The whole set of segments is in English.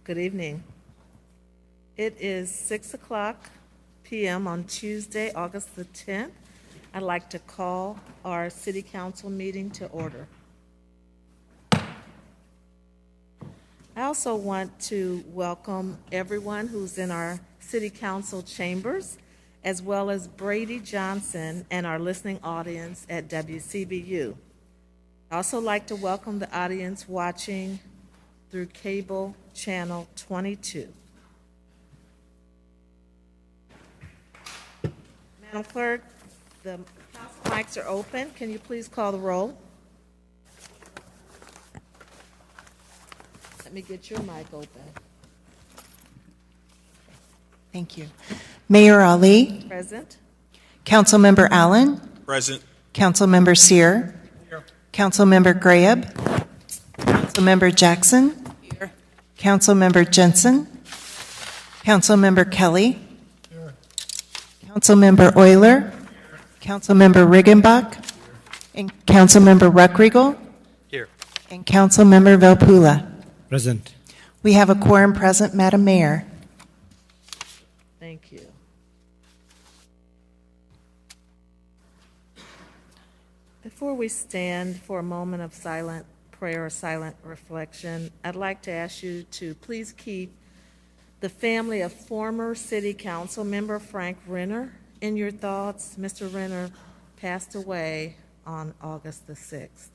Good evening. It is 6:00 p.m. on Tuesday, August the 10th. I'd like to call our city council meeting to order. I also want to welcome everyone who's in our city council chambers, as well as Brady Johnson and our listening audience at WCBU. I'd also like to welcome the audience watching through cable channel 22. Madam Clerk, the council mics are open. Can you please call the roll? Let me get your mic open. Thank you. Mayor Ali, Present. Councilmember Allen, Present. Councilmember Sear, Councilmember Graham, Councilmember Jackson, Councilmember Jensen, Councilmember Kelly, Councilmember Euler, Councilmember Riggenbach, and Councilmember Ruckriegel, Here. and Councilmember Velpula. Present. We have a quorum present, Madam Mayor. Thank you. Before we stand for a moment of silent prayer or silent reflection, I'd like to ask you to please keep the family of former City Council member Frank Renner in your thoughts. Mr. Renner passed away on August the 6th.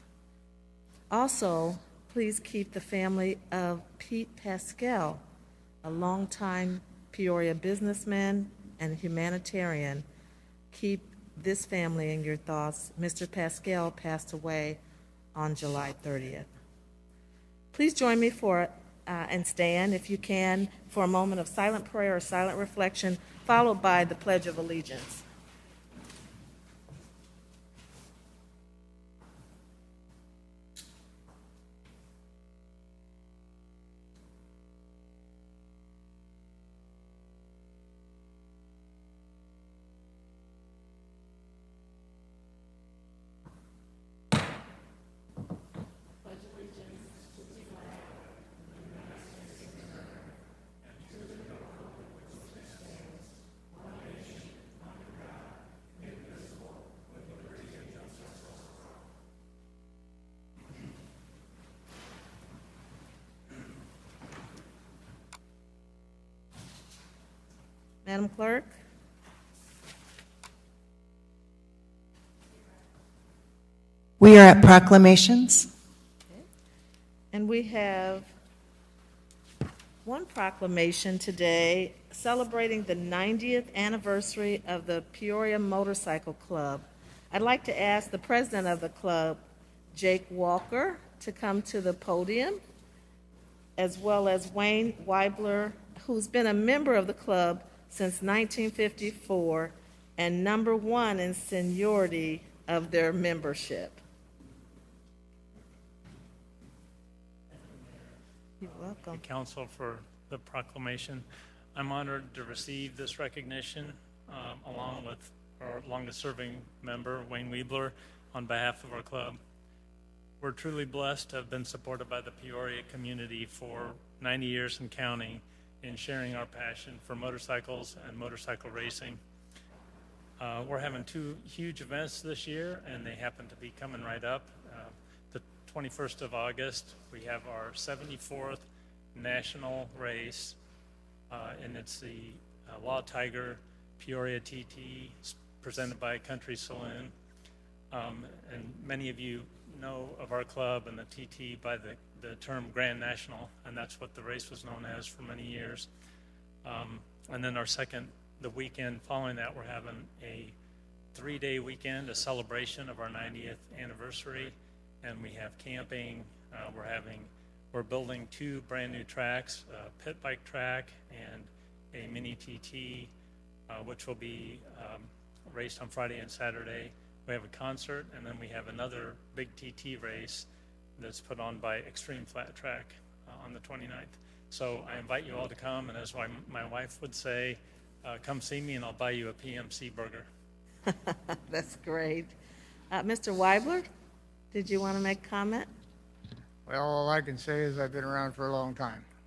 Also, please keep the family of Pete Pascal, a longtime Peoria businessman and humanitarian. Keep this family in your thoughts. Mr. Pascal passed away on July 30th. Please join me and stand, if you can, for a moment of silent prayer or silent reflection, followed by the Pledge of Allegiance. Madam Clerk? We are at proclamations. And we have one proclamation today celebrating the 90th anniversary of the Peoria Motorcycle Club. I'd like to ask the president of the club, Jake Walker, to come to the podium, as well as Wayne Weibler, who's been a member of the club since 1954 and number one in seniority of their membership. You're welcome. Council for the proclamation. I'm honored to receive this recognition along with our longest-serving member, Wayne Weibler, on behalf of our club. We're truly blessed to have been supported by the Peoria community for 90 years and counting in sharing our passion for motorcycles and motorcycle racing. We're having two huge events this year, and they happen to be coming right up. The 21st of August, we have our 74th national race, and it's the Law Tiger Peoria TT, presented by Country Saloon. And many of you know of our club and the TT by the term Grand National, and that's what the race was known as for many years. And then the weekend following that, we're having a 3-day weekend, a celebration of our 90th anniversary, and we have camping. We're building 2 brand new tracks, a pit bike track and a mini TT, which will be raced on Friday and Saturday. We have a concert, and then we have another big TT race that's put on by Extreme Flat Track on the 29th. So I invite you all to come, and as my wife would say, come see me and I'll buy you a PMC burger. That's great. Mr. Weibler, did you want to make a comment? Well, all I can say is I've been around for a long time.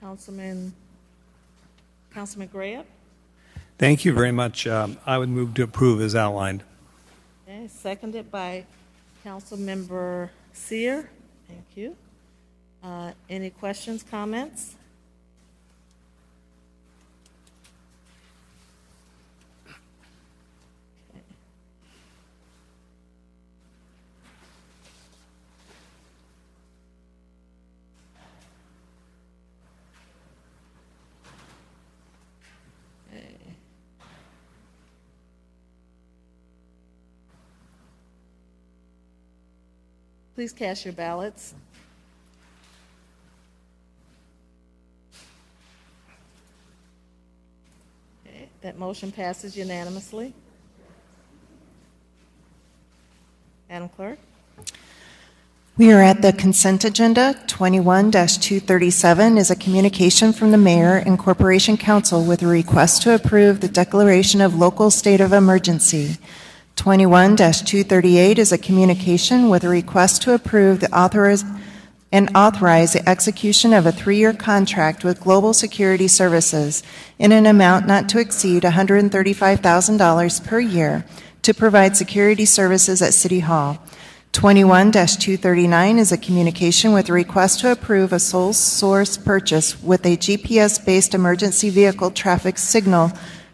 Councilman Graham? Thank you very much. I would move to approve as outlined. Okay, seconded by Councilmember Seer. Thank you. Any questions, comments? Please cast your ballots. Okay, that motion passes unanimously. Madam Clerk? We are at the consent agenda. 21-237 is a communication from the mayor and Corporation Council with a request to approve the declaration of local state of emergency. 21-238 is a communication with a request to approve authorize the execution of a 3-year contract with Global Security Services in an amount not to exceed $135,000 per year to provide security services at City Hall. 21-239 is a communication with a request to approve a sole source purchase with a GPS-based emergency vehicle traffic signal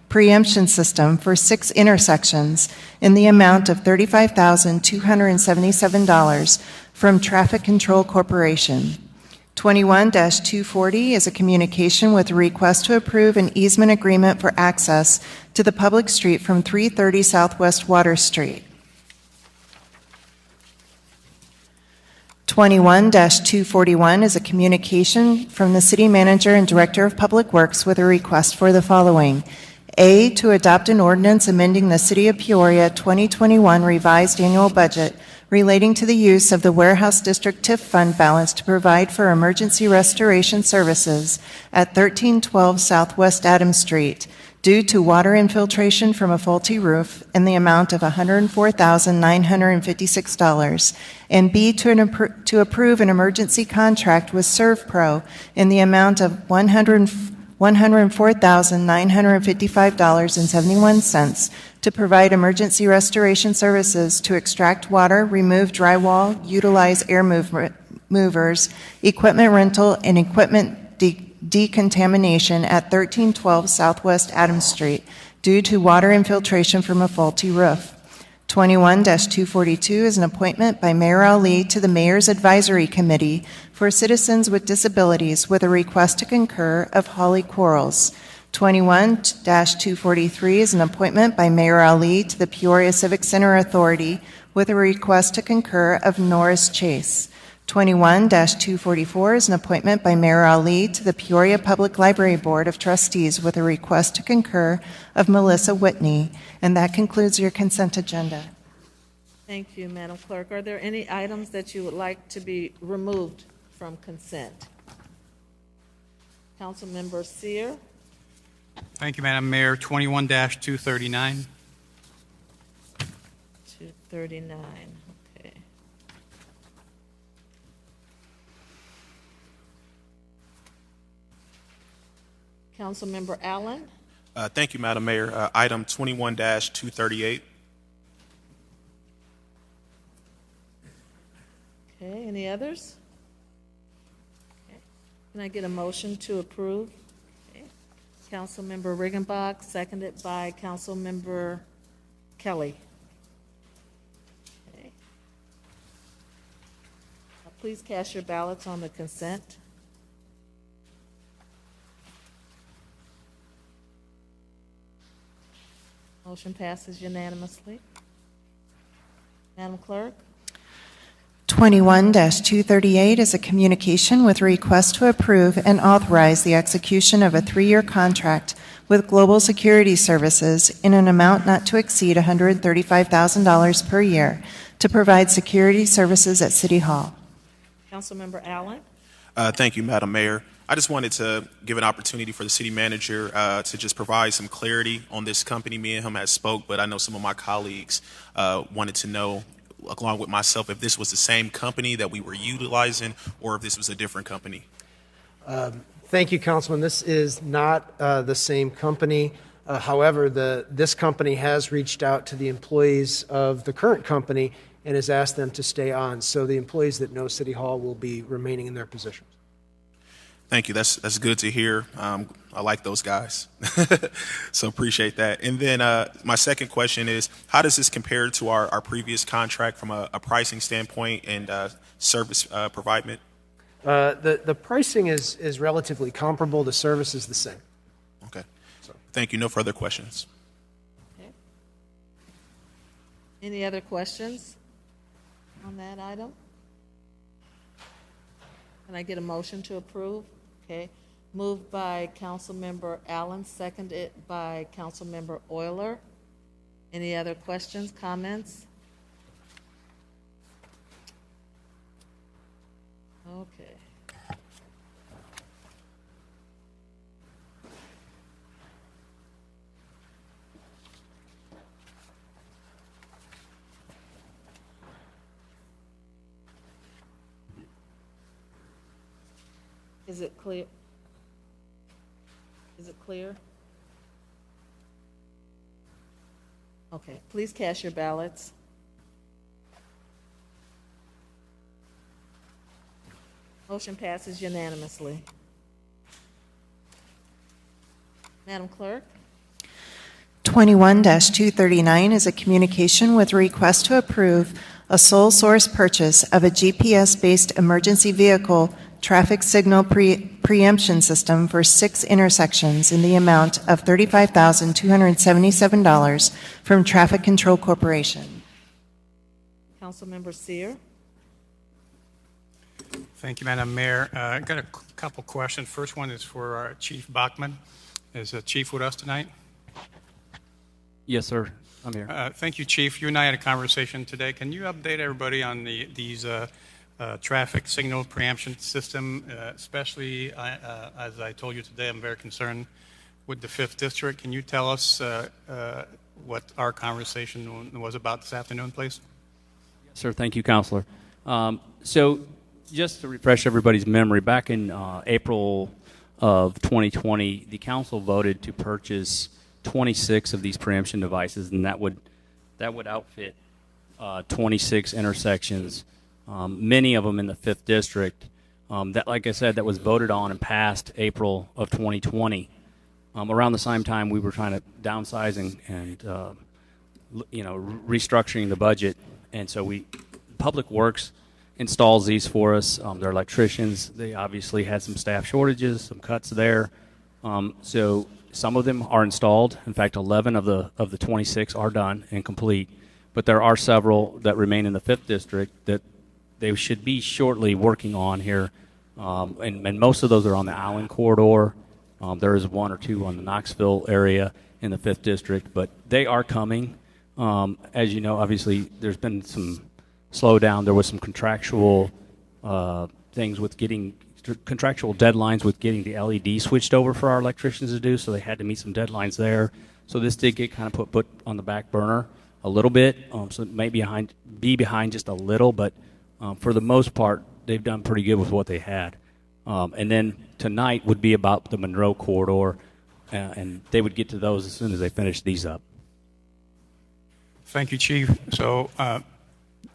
preemption system for 6 intersections in the amount of $35,277 from Traffic Control Corporation. 21-240 is a communication with a request to approve an easement agreement for access to the public street from 330 Southwest Water Street. 21-241 is a communication from the City Manager and Director of Public Works with a request for the following. A, to adopt an ordinance amending the City of Peoria 2021 revised annual budget relating to the use of the Warehouse District TIF fund balance to provide for emergency restoration services at 1312 Southwest Adams Street due to water infiltration from a faulty roof in the amount of $104,956, and B, to approve an emergency contract with ServPro in the amount of $104,955.71 to provide emergency restoration services to extract water, remove drywall, utilize air movers, equipment rental, and equipment decontamination at 1312 Southwest Adams Street due to water infiltration from a faulty roof. 21-242 is an appointment by Mayor Ali to the Mayor's Advisory Committee for Citizens with Disabilities with a request to concur of Holly Quarles. 21-243 is an appointment by Mayor Ali to the Peoria Civic Center Authority with a request to concur of Norris Chase. 21-244 is an appointment by Mayor Ali to the Peoria Public Library Board of Trustees with a request to concur of Melissa Whitney. And that concludes your consent agenda. Thank you, Madam Clerk. Are there any items that you would like to be removed from consent? Councilmember Seer? Thank you, Madam Mayor. 21-239. 239, okay. Councilmember Allen? Thank you, Madam Mayor. Item 21-238. Okay, any others? Okay. Can I get a motion to approve? Okay. Councilmember Riggenbach, seconded by Councilmember Kelly. Okay. Please cast your ballots on the consent. Motion passes unanimously. Madam Clerk? 21-238 is a communication with a request to approve and authorize the execution of a 3-year contract with Global Security Services in an amount not to exceed $135,000 per year to provide security services at City Hall. Councilmember Allen? Thank you, Madam Mayor. I just wanted to give an opportunity for the city manager to just provide some clarity on this company. Me and him had spoke, but I know some of my colleagues wanted to know, along with myself, if this was the same company that we were utilizing or if this was a different company. Thank you, Councilman. This is not the same company. However, this company has reached out to the employees of the current company and has asked them to stay on. So the employees that know City Hall will be remaining in their positions. Thank you. That's good to hear. I like those guys, so appreciate that. And then my second question is, how does this compare to our previous contract from a pricing standpoint and service providement? The pricing is relatively comparable. The service is the same. Okay. Thank you. No further questions. Okay. Any other questions on that item? Can I get a motion to approve? Okay. Moved by Councilmember Allen, seconded by Councilmember Euler. Any other questions, comments? Okay. Is it clear? Is it clear? Okay, please cast your ballots. Motion passes unanimously. Madam Clerk? 21-239 is a communication with a request to approve a sole source purchase of a GPS-based emergency vehicle traffic signal preemption system for 6 intersections in the amount of $35,277 from Traffic Control Corporation. Councilmember Seer? Thank you, Madam Mayor. I got a couple questions. First one is for our Chief Bachman. Is the Chief with us tonight? Yes, sir. I'm here. Thank you, Chief. You and I had a conversation today. Can you update everybody on these traffic signal preemption system? Especially, as I told you today, I'm very concerned with the 5th District. Can you tell us what our conversation was about this afternoon, please? Yes, sir. Thank you, Counselor. So just to refresh everybody's memory, back in April of 2020, the council voted to purchase 26 of these preemption devices, and that would outfit 26 intersections, many of them in the 5th District. That, like I said, that was voted on and passed April of 2020. Around the same time, we were trying to downsize and restructuring the budget, and so Public Works installs these for us. They're electricians. They obviously had some staff shortages, some cuts there. So some of them are installed. In fact, 11 of the 26 are done and complete. But there are several that remain in the 5th District that they should be shortly working on here. And most of those are on the Allen corridor. There is 1 or 2 on the Knoxville area in the 5th District, but they are coming. As you know, obviously, there's been some slowdown. There was some contractual things with contractual deadlines with getting the LED switched over for our electricians to do, so they had to meet some deadlines there. So this did get kind of put on the back burner a little bit, so it may be behind just a little, but for the most part, they've done pretty good with what they had. And then tonight would be about the Monroe corridor, and they would get to those as soon as they finish these up. Thank you, Chief. So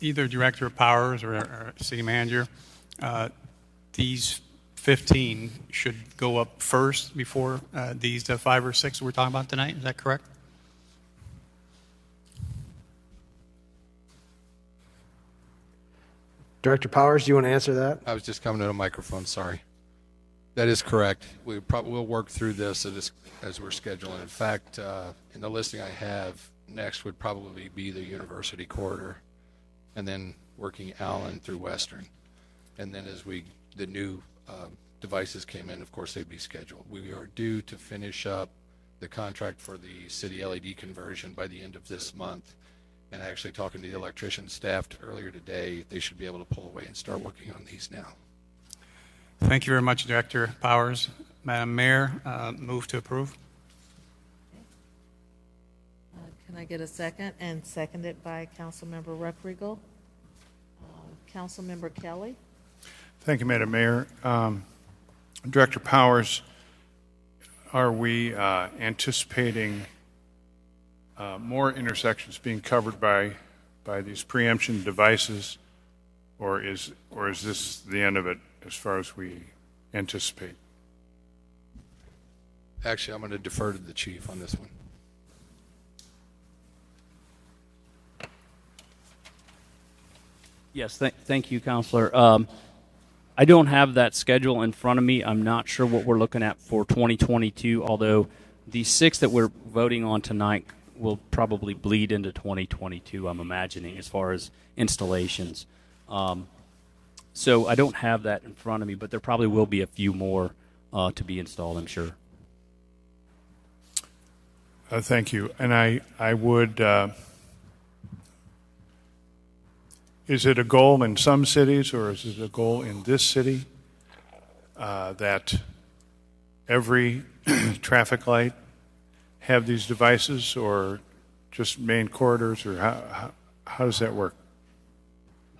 either Director of Powers or City Manager, these 15 should go up first before these 5 or 6 we're talking about tonight. Is that correct? Director Powers, do you want to answer that? I was just coming to a microphone, sorry. That is correct. We'll work through this as we're scheduling. In fact, in the listing I have, next would probably be the University Corridor, and then working Allen through Western. And then as the new devices came in, of course, they'd be scheduled. We are due to finish up the contract for the city LED conversion by the end of this month. And actually talking to the electrician staff earlier today, they should be able to pull away and start working on these now. Thank you very much, Director Powers. Madam Mayor, move to approve. Can I get a second? And seconded by Councilmember Ruckriegel. Councilmember Kelly? Thank you, Madam Mayor. Director Powers, are we anticipating more intersections being covered by these preemption devices, or is this the end of it as far as we anticipate? Actually, I'm going to defer to the chief on this one. Yes, thank you, Counselor. I don't have that schedule in front of me. I'm not sure what we're looking at for 2022, although the 6 that we're voting on tonight will probably bleed into 2022, I'm imagining, as far as installations. So I don't have that in front of me, but there probably will be a few more to be installed, I'm sure. Thank you. And I would, is it a goal in some cities, or is it a goal in this city that every traffic light have these devices, or just main corridors, or how does that work?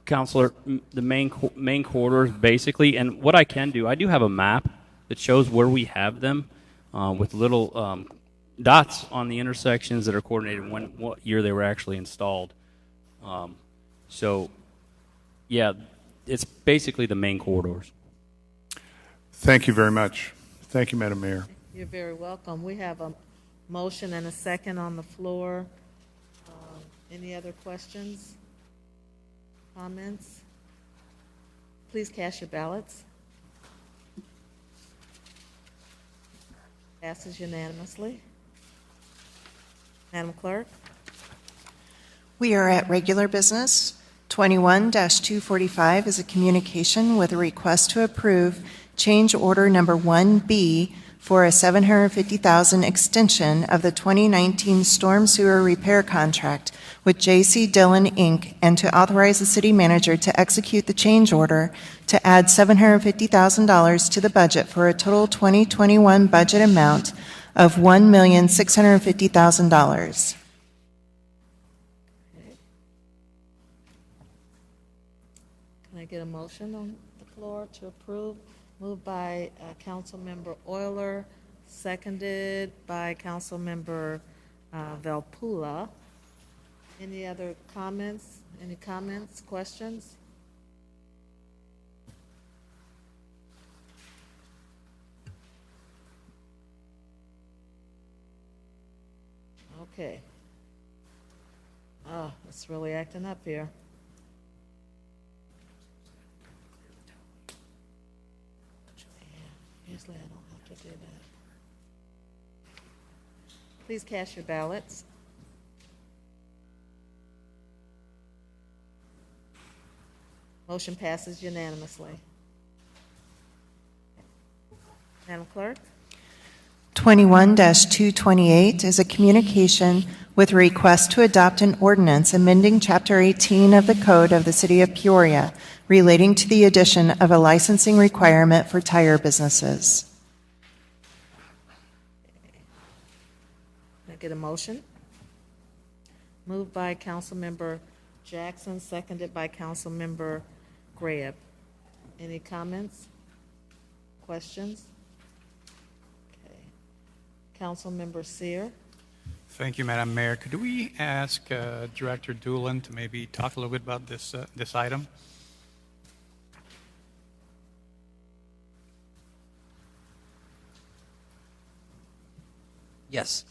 Counselor, the main corridors, basically, and what I can do, I do have a map that shows where we have them with little dots on the intersections that are coordinated what year they were actually installed. So, yeah, it's basically the main corridors. Thank you very much. Thank you, Madam Mayor. You're very welcome. We have a motion and a second on the floor. Any other questions? Comments? Please cast your ballots. Passes unanimously. Madam Clerk? We are at regular business. 21-245 is a communication with a request to approve change order number 1B for a $750,000 extension of the 2019 storm sewer repair contract with J.C. Dillon, Inc., and to authorize the city manager to execute the change order to add $750,000 to the budget for a total 2021 budget amount of $1,650,000. Can I get a motion on the floor to approve? Moved by Councilmember Euler, seconded by Councilmember Valpula. Any other comments? Any comments, questions? Okay. Oh, it's really acting up here. Usually I don't have to do that. Please cast your ballots. Motion passes unanimously. Madam Clerk? 21-228 is a communication with a request to adopt an ordinance amending Chapter 18 of the Code of the City of Peoria relating to the addition of a licensing requirement for tire businesses. Can I get a motion? Moved by Councilmember Jackson, seconded by Councilmember Greb. Any comments? Questions? Okay. Councilmember Sear. Thank you, Madam Mayor. Could we ask Director Doolin to maybe talk a little bit about this item? Yes.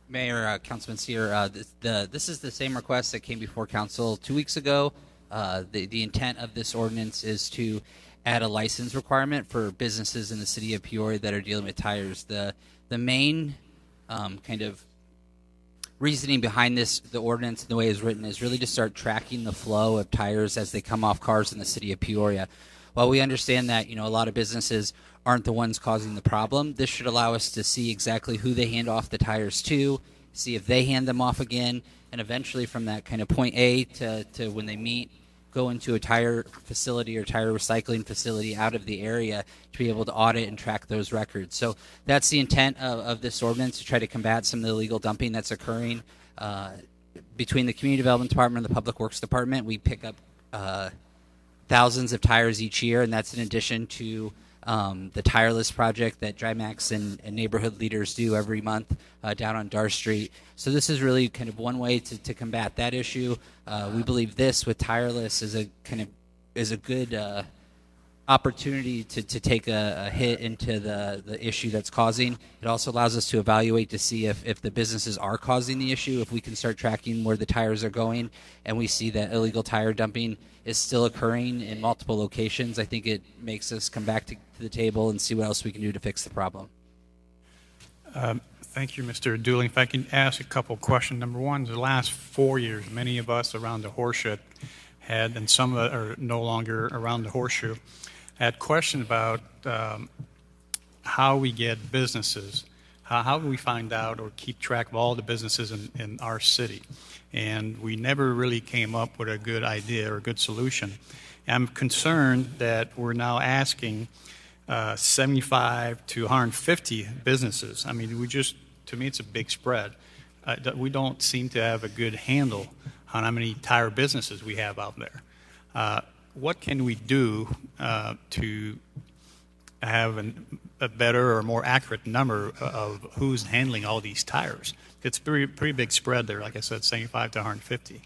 Mayor, Councilman Sear, this is the same request that came before council 2 weeks ago. The intent of this ordinance is to add a license requirement for businesses in the city of Peoria that are dealing with tires. The main kind of reasoning behind the ordinance and the way it's written is really to start tracking the flow of tires as they come off cars in the city of Peoria. While we understand that, a lot of businesses aren't the ones causing the problem, this should allow us to see exactly who they hand off the tires to, see if they hand them off again, and eventually from that kind of point A to when they meet, go into a tire facility or tire recycling facility out of the area to be able to audit and track those records. So that's the intent of this ordinance, to try to combat some of the illegal dumping that's occurring. Between the Community Development Department and the Public Works Department, we pick up thousands of tires each year, and that's in addition to the Tireless project that DryMax and neighborhood leaders do every month down on Dar Street. So this is really kind of one way to combat that issue. We believe this with Tireless is a good opportunity to take a hit into the issue that's causing. It also allows us to evaluate to see if the businesses are causing the issue, if we can start tracking where the tires are going, and we see that illegal tire dumping is still occurring in multiple locations. I think it makes us come back to the table and see what else we can do to fix the problem. Thank you, Mr. Dooling. If I can ask a couple questions. Number one, the last 4 years, many of us around the horseshoe had, and some are no longer around the horseshoe, had questions about how we get businesses. How do we find out or keep track of all the businesses in our city? And we never really came up with a good idea or a good solution. I'm concerned that we're now asking 75 to 150 businesses. I mean, to me, it's a big spread. We don't seem to have a good handle on how many tire businesses we have out there. What can we do to have a better or more accurate number of who's handling all these tires? It's a pretty big spread there, like I said, 75 to 150.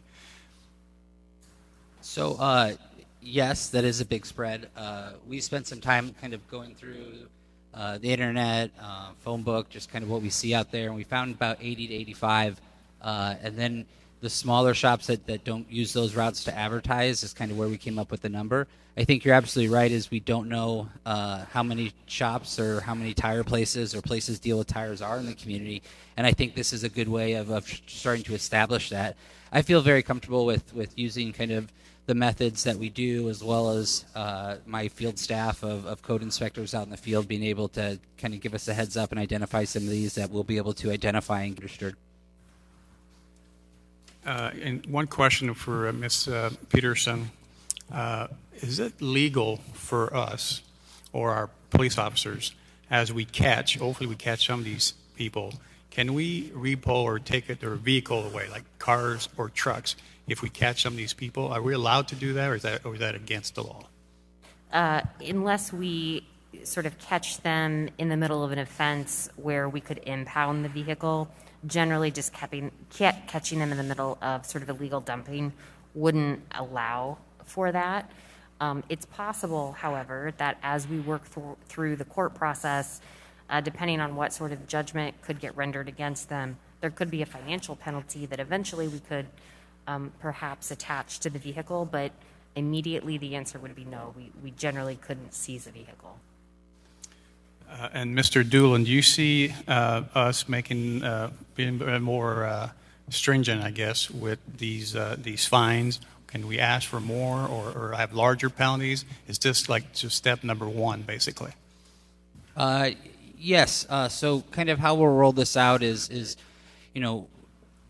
So, yes, that is a big spread. We spent some time kind of going through the internet, phone book, just kind of what we see out there, and we found about 80 to 85. And then the smaller shops that don't use those routes to advertise is kind of where we came up with the number. I think you're absolutely right, is we don't know how many shops or how many tire places or places deal with tires are in the community, and I think this is a good way of starting to establish that. I feel very comfortable with using kind of the methods that we do, as well as my field staff of code inspectors out in the field being able to kind of give us a heads up and identify some of these that we'll be able to identify and get registered. And one question for Ms. Peterson. Is it legal for us or our police officers, as we hopefully we catch some of these people, can we repo or take their vehicle away, like cars or trucks, if we catch some of these people? Are we allowed to do that, or is that against the law? Unless we sort of catch them in the middle of an offense where we could impound the vehicle, generally just catching them in the middle of sort of illegal dumping wouldn't allow for that. It's possible, however, that as we work through the court process, depending on what sort of judgment could get rendered against them, there could be a financial penalty that eventually we could perhaps attach to the vehicle, but immediately the answer would be no. We generally couldn't seize a vehicle. And Mr. Doolan, do you see us being more stringent, I guess, with these fines? Can we ask for more or have larger penalties? Is this like just step number one, basically? Yes. So kind of how we'll roll this out is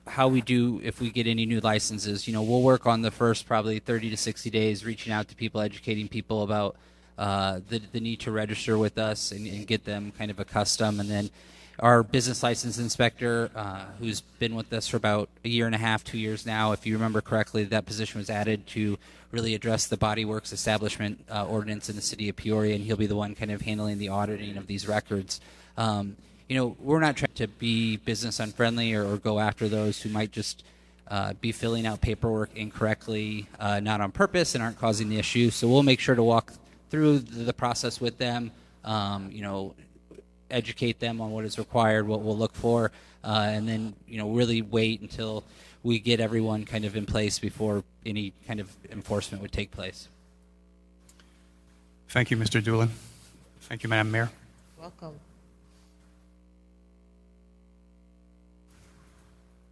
how we do if we get any new licenses. We'll work on the first probably 30 to 60 days, reaching out to people, educating people about the need to register with us and get them kind of accustomed. And then our business license inspector, who's been with us for about a year and a half, 2 years now, if you remember correctly, that position was added to really address the Body Works establishment ordinance in the city of Peoria, and he'll be the one kind of handling the auditing of these records. We're not trying to be business unfriendly or go after those who might just be filling out paperwork incorrectly, not on purpose, and aren't causing the issue. So we'll make sure to walk through the process with them, educate them on what is required, what we'll look for, and then really wait until we get everyone kind of in place before any kind of enforcement would take place. Thank you, Mr. Doolan. Thank you, Madam Mayor. Welcome.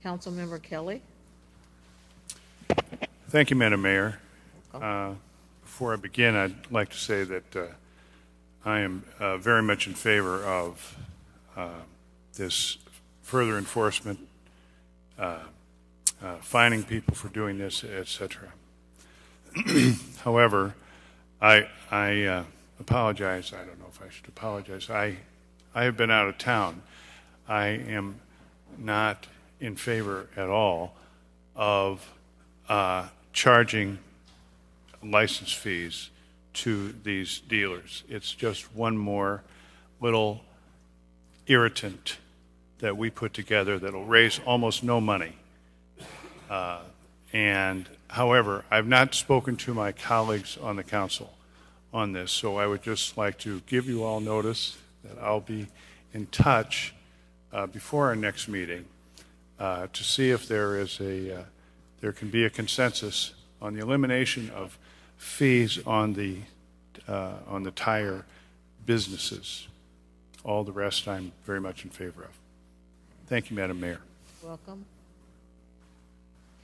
Councilmember Kelly. Thank you, Madam Mayor. Before I begin, I'd like to say that I am very much in favor of this further enforcement, fining people for doing this, etc. However, I apologize. I don't know if I should apologize. I have been out of town. I am not in favor at all of charging license fees to these dealers. It's just one more little irritant that we put together that'll raise almost no money. And however, I've not spoken to my colleagues on the council on this, so I would just like to give you all notice that I'll be in touch before our next meeting to see if there can be a consensus on the elimination of fees on the tire businesses. All the rest I'm very much in favor of. Thank you, Madam Mayor. Welcome.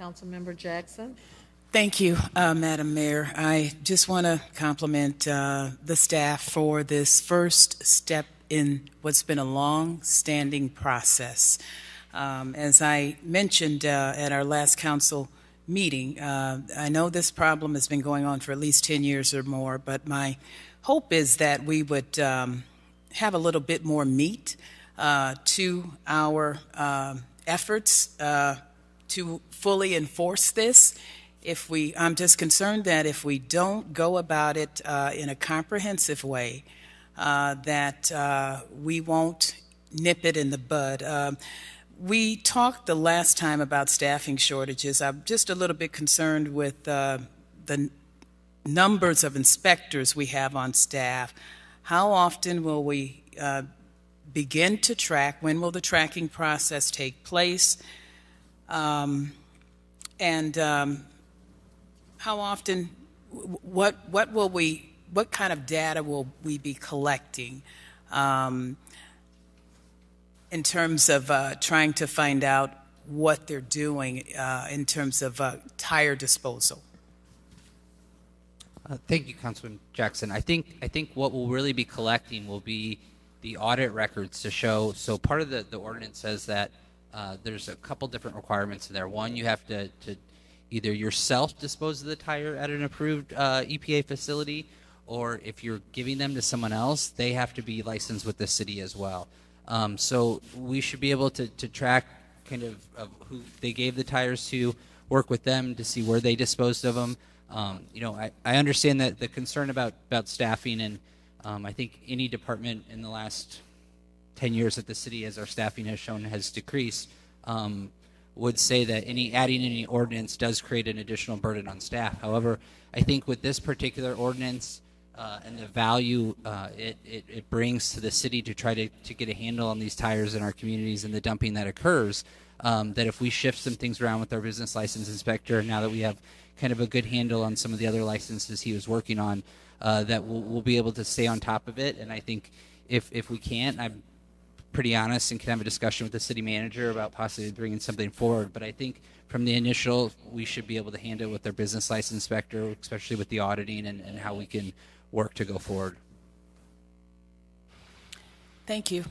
Councilmember Jackson. Thank you, Madam Mayor. I just want to compliment the staff for this first step in what's been a long-standing process. As I mentioned at our last council meeting, I know this problem has been going on for at least 10 years or more, but my hope is that we would have a little bit more meat to our efforts to fully enforce this. I'm just concerned that if we don't go about it in a comprehensive way, that we won't nip it in the bud. We talked the last time about staffing shortages. I'm just a little bit concerned with the numbers of inspectors we have on staff. How often will we begin to track? When will the tracking process take place? And how often? What kind of data will we be collecting in terms of trying to find out what they're doing in terms of tire disposal? Thank you, Councilman Jackson. I think what we'll really be collecting will be the audit records to show. So part of the ordinance says that there's a couple different requirements in there. One, you have to either yourself dispose of the tire at an approved EPA facility, or if you're giving them to someone else, they have to be licensed with the city as well. So we should be able to track kind of who they gave the tires to, work with them to see where they disposed of them. I understand that the concern about staffing, and I think any department in the last 10 years that the city, as our staffing has shown, has decreased, would say that adding any ordinance does create an additional burden on staff. However, I think with this particular ordinance and the value it brings to the city to try to get a handle on these tires in our communities and the dumping that occurs, that if we shift some things around with our business license inspector, now that we have kind of a good handle on some of the other licenses he was working on, that we'll be able to stay on top of it. And I think if we can't, I'm pretty honest and can have a discussion with the city manager about possibly bringing something forward. But I think from the initial, we should be able to handle it with our business license inspector, especially with the auditing and how we can work to go forward. Thank you.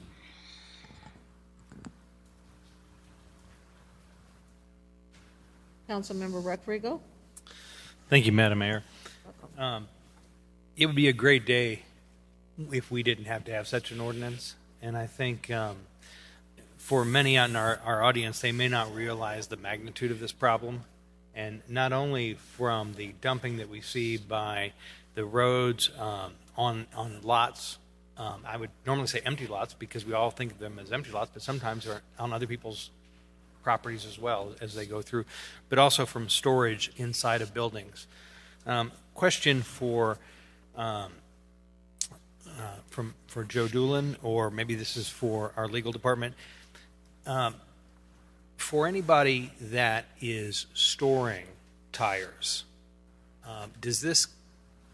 Councilmember Rodrigo. Thank you, Madam Mayor. It would be a great day if we didn't have to have such an ordinance. And I think for many in our audience, they may not realize the magnitude of this problem. And not only from the dumping that we see by the roads on lots, I would normally say empty lots because we all think of them as empty lots, but sometimes they're on other people's properties as well as they go through, but also from storage inside of buildings. Question for Joe Doolin, or maybe this is for our legal department. For anybody that is storing tires, does this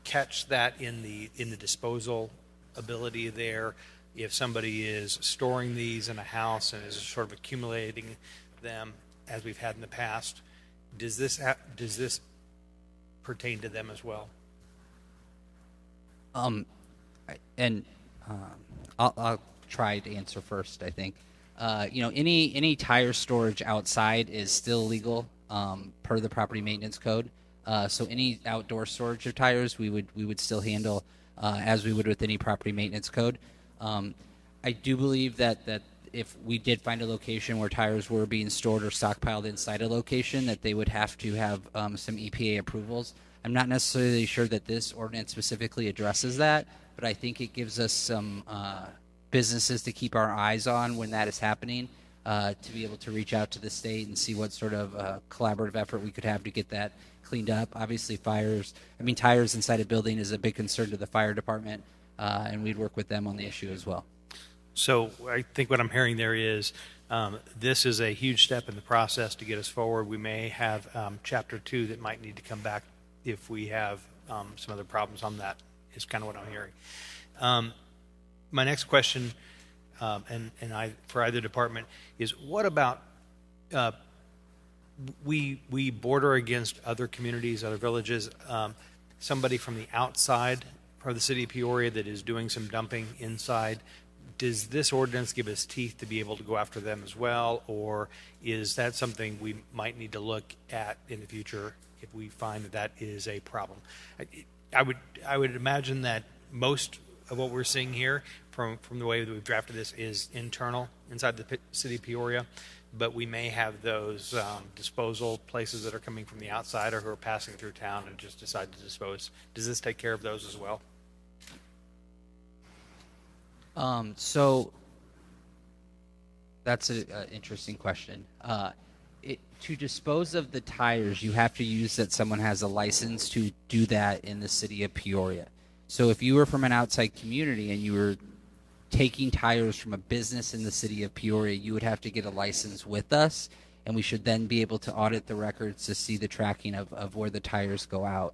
catch that in the disposal ability there? If somebody is storing these in a house and is sort of accumulating them, as we've had in the past, does this pertain to them as well? I'll try to answer first. I think any tire storage outside is still legal per the property maintenance code. So any outdoor storage of tires, we would still handle as we would with any property maintenance code. I do believe that if we did find a location where tires were being stored or stockpiled inside a location, that they would have to have some EPA approvals. I'm not necessarily sure that this ordinance specifically addresses that, but I think it gives us some businesses to keep our eyes on when that is happening, to be able to reach out to the state and see what sort of collaborative effort we could have to get that cleaned up. Obviously, tires inside a building is a big concern to the fire department, and we'd work with them on the issue as well. So I think what I'm hearing there is this is a huge step in the process to get us forward. We may have Chapter 2 that might need to come back if we have some other problems on that, is kind of what I'm hearing. My next question, for either department, is what about we border against other communities, other villages, somebody from the outside of the city of Peoria that is doing some dumping inside. Does this ordinance give us teeth to be able to go after them as well, or is that something we might need to look at in the future if we find that is a problem? I would imagine that most of what we're seeing here from the way that we've drafted this is internal inside the city of Peoria, but we may have those disposal places that are coming from the outside or who are passing through town and just decide to dispose. Does this take care of those as well? So that's an interesting question. To dispose of the tires, you have to use that someone has a license to do that in the city of Peoria. So if you were from an outside community and you were taking tires from a business in the city of Peoria, you would have to get a license with us, and we should then be able to audit the records to see the tracking of where the tires go out.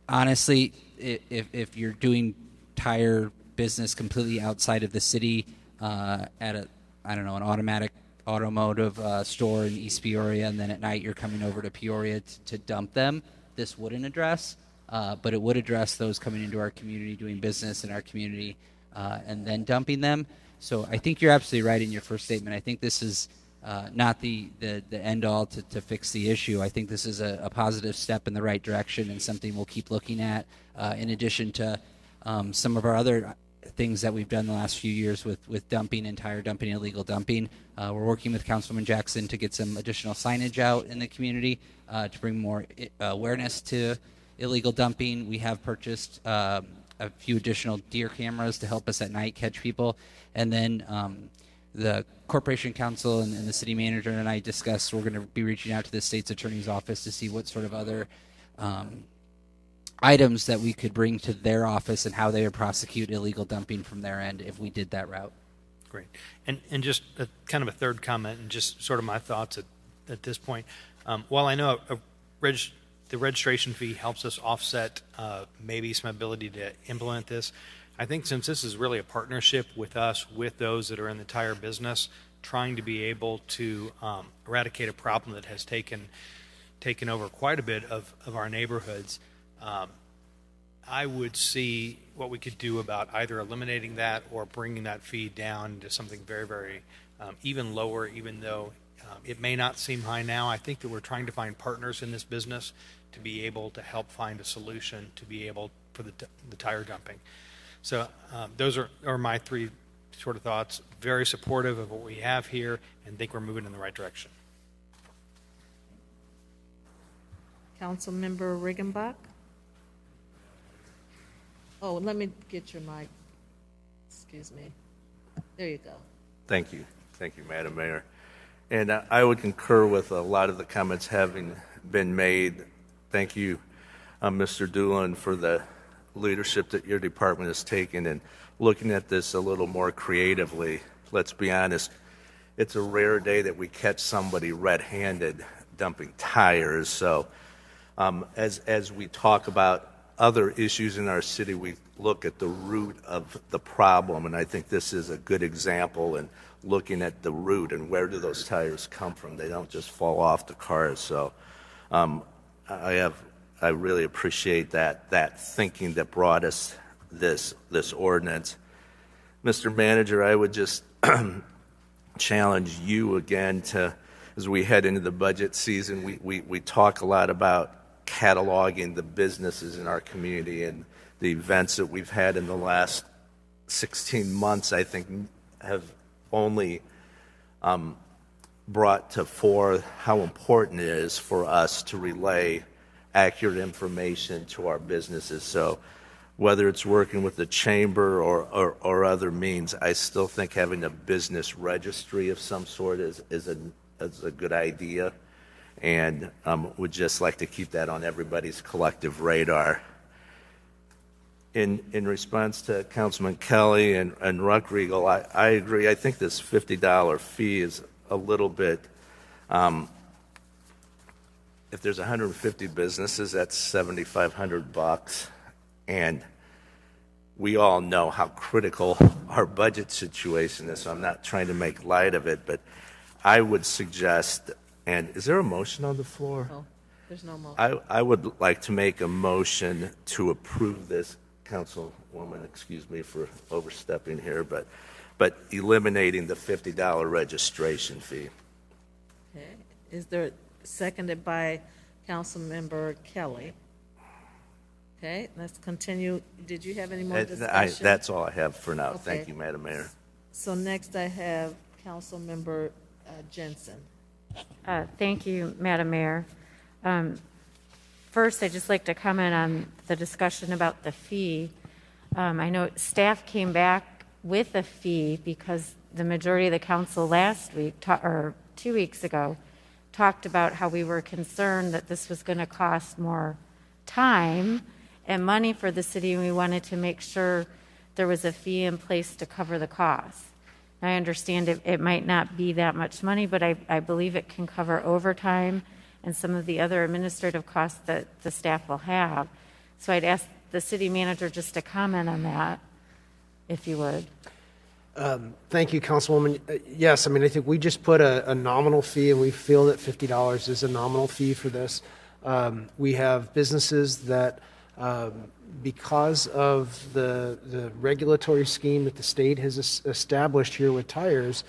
Honestly, if you're doing tire business completely outside of the city at an automotive store in East Peoria, and then at night you're coming over to Peoria to dump them, this wouldn't address, but it would address those coming into our community, doing business in our community, and then dumping them. So I think you're absolutely right in your first statement. I think this is not the end all to fix the issue. I think this is a positive step in the right direction and something we'll keep looking at, in addition to some of our other things that we've done the last few years with dumping and tire dumping, illegal dumping. We're working with Councilman Jackson to get some additional signage out in the community to bring more awareness to illegal dumping. We have purchased a few additional deer cameras to help us at night catch people. And then the Corporation Council and the city manager and I discussed we're going to be reaching out to the state's attorney's office to see what sort of other items that we could bring to their office and how they would prosecute illegal dumping from their end if we did that route. Great. And just kind of a third comment and just sort of my thoughts at this point. While I know the registration fee helps us offset maybe some ability to implement this, I think since this is really a partnership with us, with those that are in the tire business, trying to be able to eradicate a problem that has taken over quite a bit of our neighborhoods, I would see what we could do about either eliminating that or bringing that fee down to something very, very even lower, even though it may not seem high now. I think that we're trying to find partners in this business to be able to help find a solution to be able for the tire dumping. So those are my three sort of thoughts. Very supportive of what we have here and think we're moving in the right direction. Councilmember Riggenbach? Oh, let me get your mic. Excuse me. There you go. Thank you. Thank you, Madam Mayor. And I would concur with a lot of the comments having been made. Thank you, Mr. Doolin, for the leadership that your department has taken and looking at this a little more creatively. Let's be honest, it's a rare day that we catch somebody red-handed dumping tires. So as we talk about other issues in our city, we look at the root of the problem, and I think this is a good example in looking at the root and where do those tires come from. They don't just fall off the cars. So I really appreciate that thinking that brought us this ordinance. Mr. Manager, I would just challenge you again to, as we head into the budget season, we talk a lot about cataloging the businesses in our community, and the events that we've had in the last 16 months, I think, have only brought to fore how important it is for us to relay accurate information to our businesses. So whether it's working with the chamber or other means, I still think having a business registry of some sort is a good idea, and would just like to keep that on everybody's collective radar. In response to Councilman Kelly and Ruckriegel, I agree. I think this $50 fee is a little bit, if there's 150 businesses, that's $7,500, and we all know how critical our budget situation is, so I'm not trying to make light of it, but I would suggest, and is there a motion on the floor? No, there's no motion. I would like to make a motion to approve this, Councilwoman, excuse me for overstepping here, but eliminating the $50 registration fee. Okay. Is there, seconded by Councilmember Kelly? Okay, let's continue. Did you have any more discussion? That's all I have for now. Okay. Thank you, Madam Mayor. So next I have Councilmember Jensen. Thank you, Madam Mayor. First, I'd just like to comment on the discussion about the fee. I know staff came back with a fee because the majority of the council last week, or 2 weeks ago, talked about how we were concerned that this was going to cost more time and money for the city, and we wanted to make sure there was a fee in place to cover the cost. I understand it might not be that much money, but I believe it can cover overtime and some of the other administrative costs that the staff will have. So I'd ask the city manager just to comment on that, if you would. Thank you, Councilwoman. Yes, I mean, I think we just put a nominal fee, and we feel that $50 is a nominal fee for this. We have businesses that, because of the regulatory scheme that the state has established here with tires,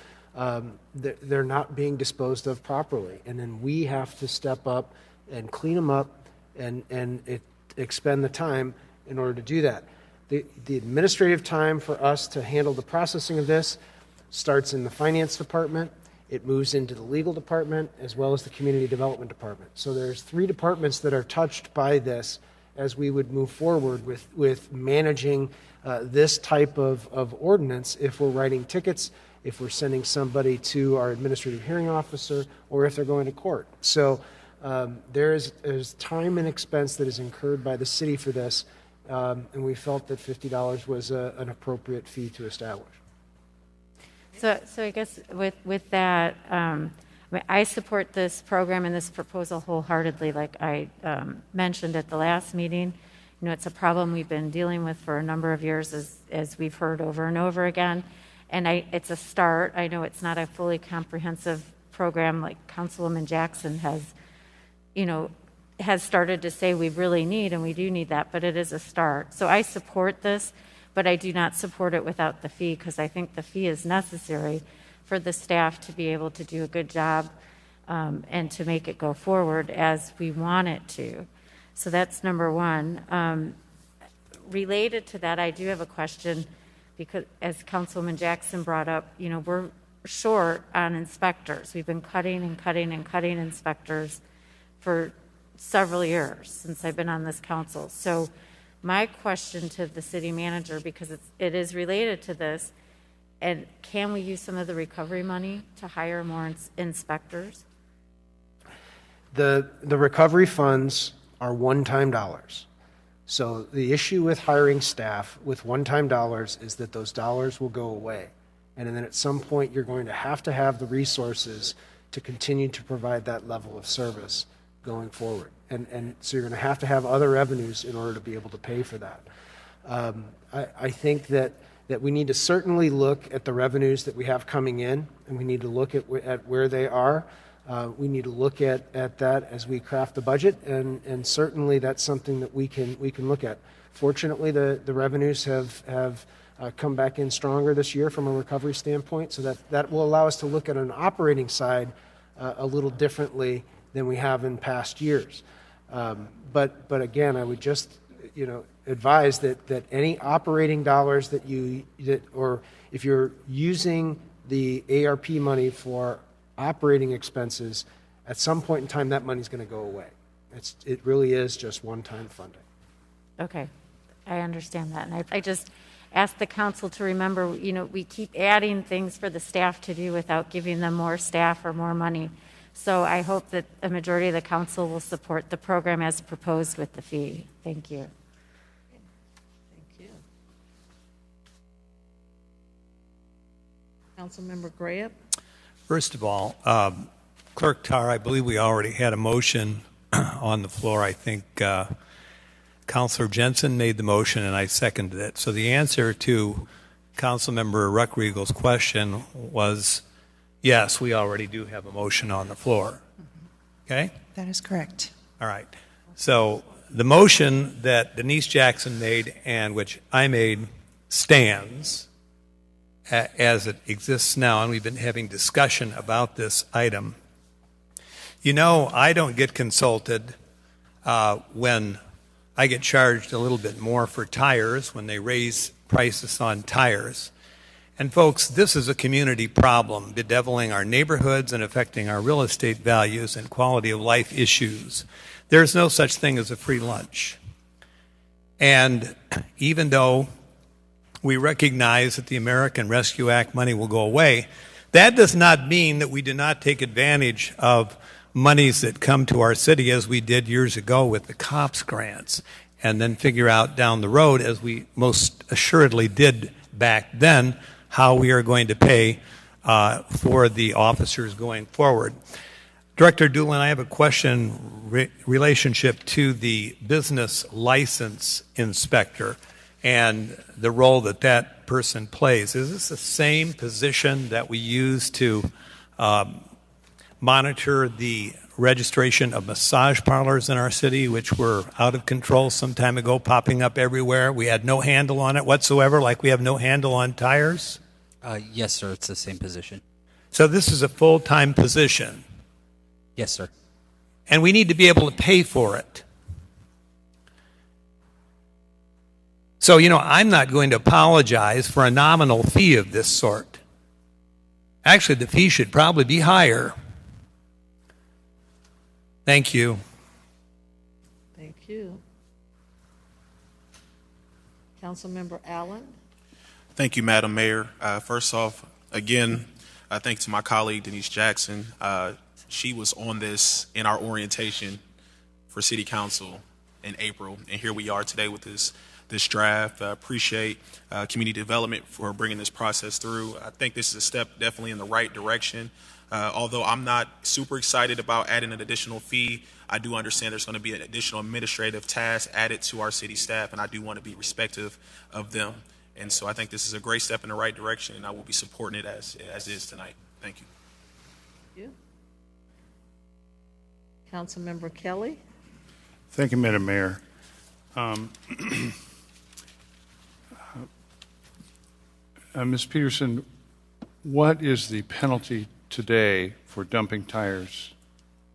they're not being disposed of properly. And then we have to step up and clean them up and expend the time in order to do that. The administrative time for us to handle the processing of this starts in the finance department. It moves into the legal department as well as the community development department. So there's 3 departments that are touched by this as we would move forward with managing this type of ordinance if we're writing tickets, if we're sending somebody to our administrative hearing officer, or if they're going to court. So there's time and expense that is incurred by the city for this, and we felt that $50 was an appropriate fee to establish. So I guess with that, I support this program and this proposal wholeheartedly. Like I mentioned at the last meeting, it's a problem we've been dealing with for a number of years, as we've heard over and over again. And it's a start. I know it's not a fully comprehensive program like Councilwoman Jackson has started to say we really need, and we do need that, but it is a start. So I support this, but I do not support it without the fee, because I think the fee is necessary for the staff to be able to do a good job and to make it go forward as we want it to. So that's number one. Related to that, I do have a question, because as Councilwoman Jackson brought up, we're short on inspectors. We've been cutting and cutting and cutting inspectors for several years since I've been on this council. So my question to the city manager, because it is related to this, and can we use some of the recovery money to hire more inspectors? The recovery funds are one-time dollars. So the issue with hiring staff with one-time dollars is that those dollars will go away. And then at some point, you're going to have the resources to continue to provide that level of service going forward. And so you're going to have other revenues in order to be able to pay for that. I think that we need to certainly look at the revenues that we have coming in, and we need to look at where they are. We need to look at that as we craft the budget, and certainly that's something that we can look at. Fortunately, the revenues have come back in stronger this year from a recovery standpoint, so that will allow us to look at an operating side a little differently than we have in past years. But again, I would just advise that any operating dollars or if you're using the ARP money for operating expenses, at some point in time that money's going to go away, It really is just one-time funding. Okay, I understand that. And I just ask the council to remember, we keep adding things for the staff to do without giving them more staff or more money. So I hope that a majority of the council will support the program as proposed with the fee. Thank you. Thank you. Councilmember Graham? First of all, Clerk Tar, I believe we already had a motion on the floor. I think Councilor Jensen made the motion and I seconded it. So the answer to Councilmember Ruckriegel's question was yes, we already do have a motion on the floor. Okay? That is correct. All right. So the motion that Denise Jackson made and which I made stands as it exists now, and we've been having discussion about this item. I don't get consulted when I get charged a little bit more for tires when they raise prices on tires. And folks, this is a community problem bedeviling our neighborhoods and affecting our real estate values and quality of life issues. There's no such thing as a free lunch. And even though we recognize that the American Rescue Act money will go away, that does not mean that we do not take advantage of monies that come to our city as we did years ago with the COPS grants, and then figure out down the road, as we most assuredly did back then, how we are going to pay for the officers going forward. Director Doolin, I have a question relationship to the business license inspector and the role that that person plays. Is this the same position that we use to monitor the registration of massage parlors in our city, which were out of control some time ago, popping up everywhere? We had no handle on it whatsoever, like we have no handle on tires? Yes, sir. It's the same position. So this is a full-time position? Yes, sir. And we need to be able to pay for it. So, I'm not going to apologize for a nominal fee of this sort. Actually, the fee should probably be higher. Thank you. Thank you. Councilmember Allen? Thank you, Madam Mayor. First off, again, thanks to my colleague, Denise Jackson. She was on this in our orientation for City Council in April, and here we are today with this draft. I appreciate community development for bringing this process through. I think this is a step definitely in the right direction. Although I'm not super excited about adding an additional fee, I do understand there's going to be an additional administrative task added to our city staff, and I do want to be respectful of them. And so I think this is a great step in the right direction, and I will be supporting it as is tonight. Thank you. Thank you. Councilmember Kelly? Thank you, Madam Mayor. Ms. Peterson, what is the penalty today for dumping tires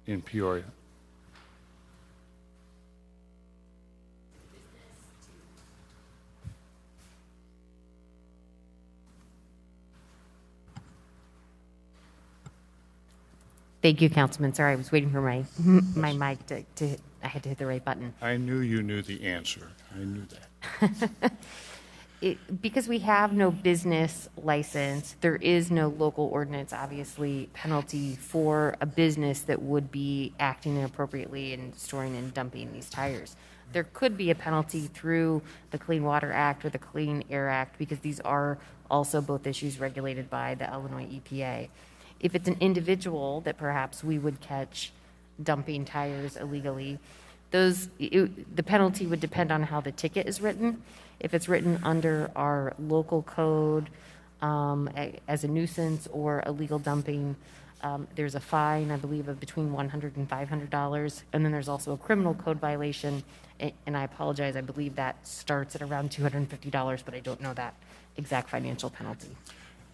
in Peoria? Thank you, Councilman. Sorry, I was waiting for my mic to I had to hit the right button. I knew you knew the answer. I knew that. Because we have no business license, there is no local ordinance, obviously, penalty for a business that would be acting inappropriately and storing and dumping these tires. There could be a penalty through the Clean Water Act or the Clean Air Act, because these are also both issues regulated by the Illinois EPA. If it's an individual that perhaps we would catch dumping tires illegally, the penalty would depend on how the ticket is written. If it's written under our local code as a nuisance or illegal dumping, there's a fine, I believe, of between $100 and $500. And then there's also a criminal code violation. And I apologize, I believe that starts at around $250, but I don't know that exact financial penalty.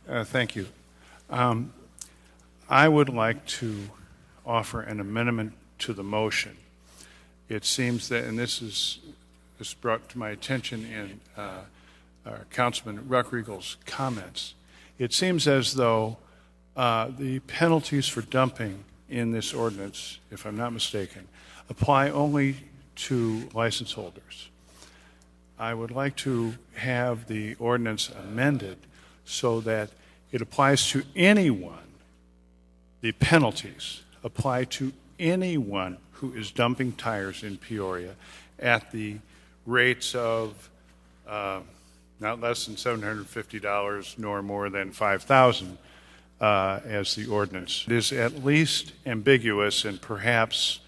Thank you. I would like to offer an amendment to the motion. It seems that, and this brought to my attention in Councilman Ruckriegel's comments, it seems as though the penalties for dumping in this ordinance, if I'm not mistaken, apply only to license holders. I would like to have the ordinance amended so that it applies to anyone. The penalties apply to anyone who is dumping tires in Peoria at the rates of not less than $750 nor more than $5,000 as the ordinance. It is at least ambiguous, and perhaps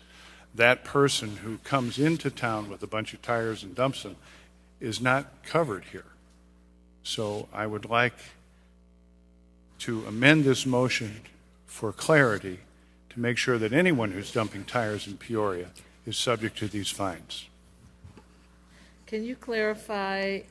that person who comes into town with a bunch of tires and dumps them is not covered here. So I would like to amend this motion for clarity to make sure that anyone who's dumping tires in Peoria is subject to these fines. Can you clarify,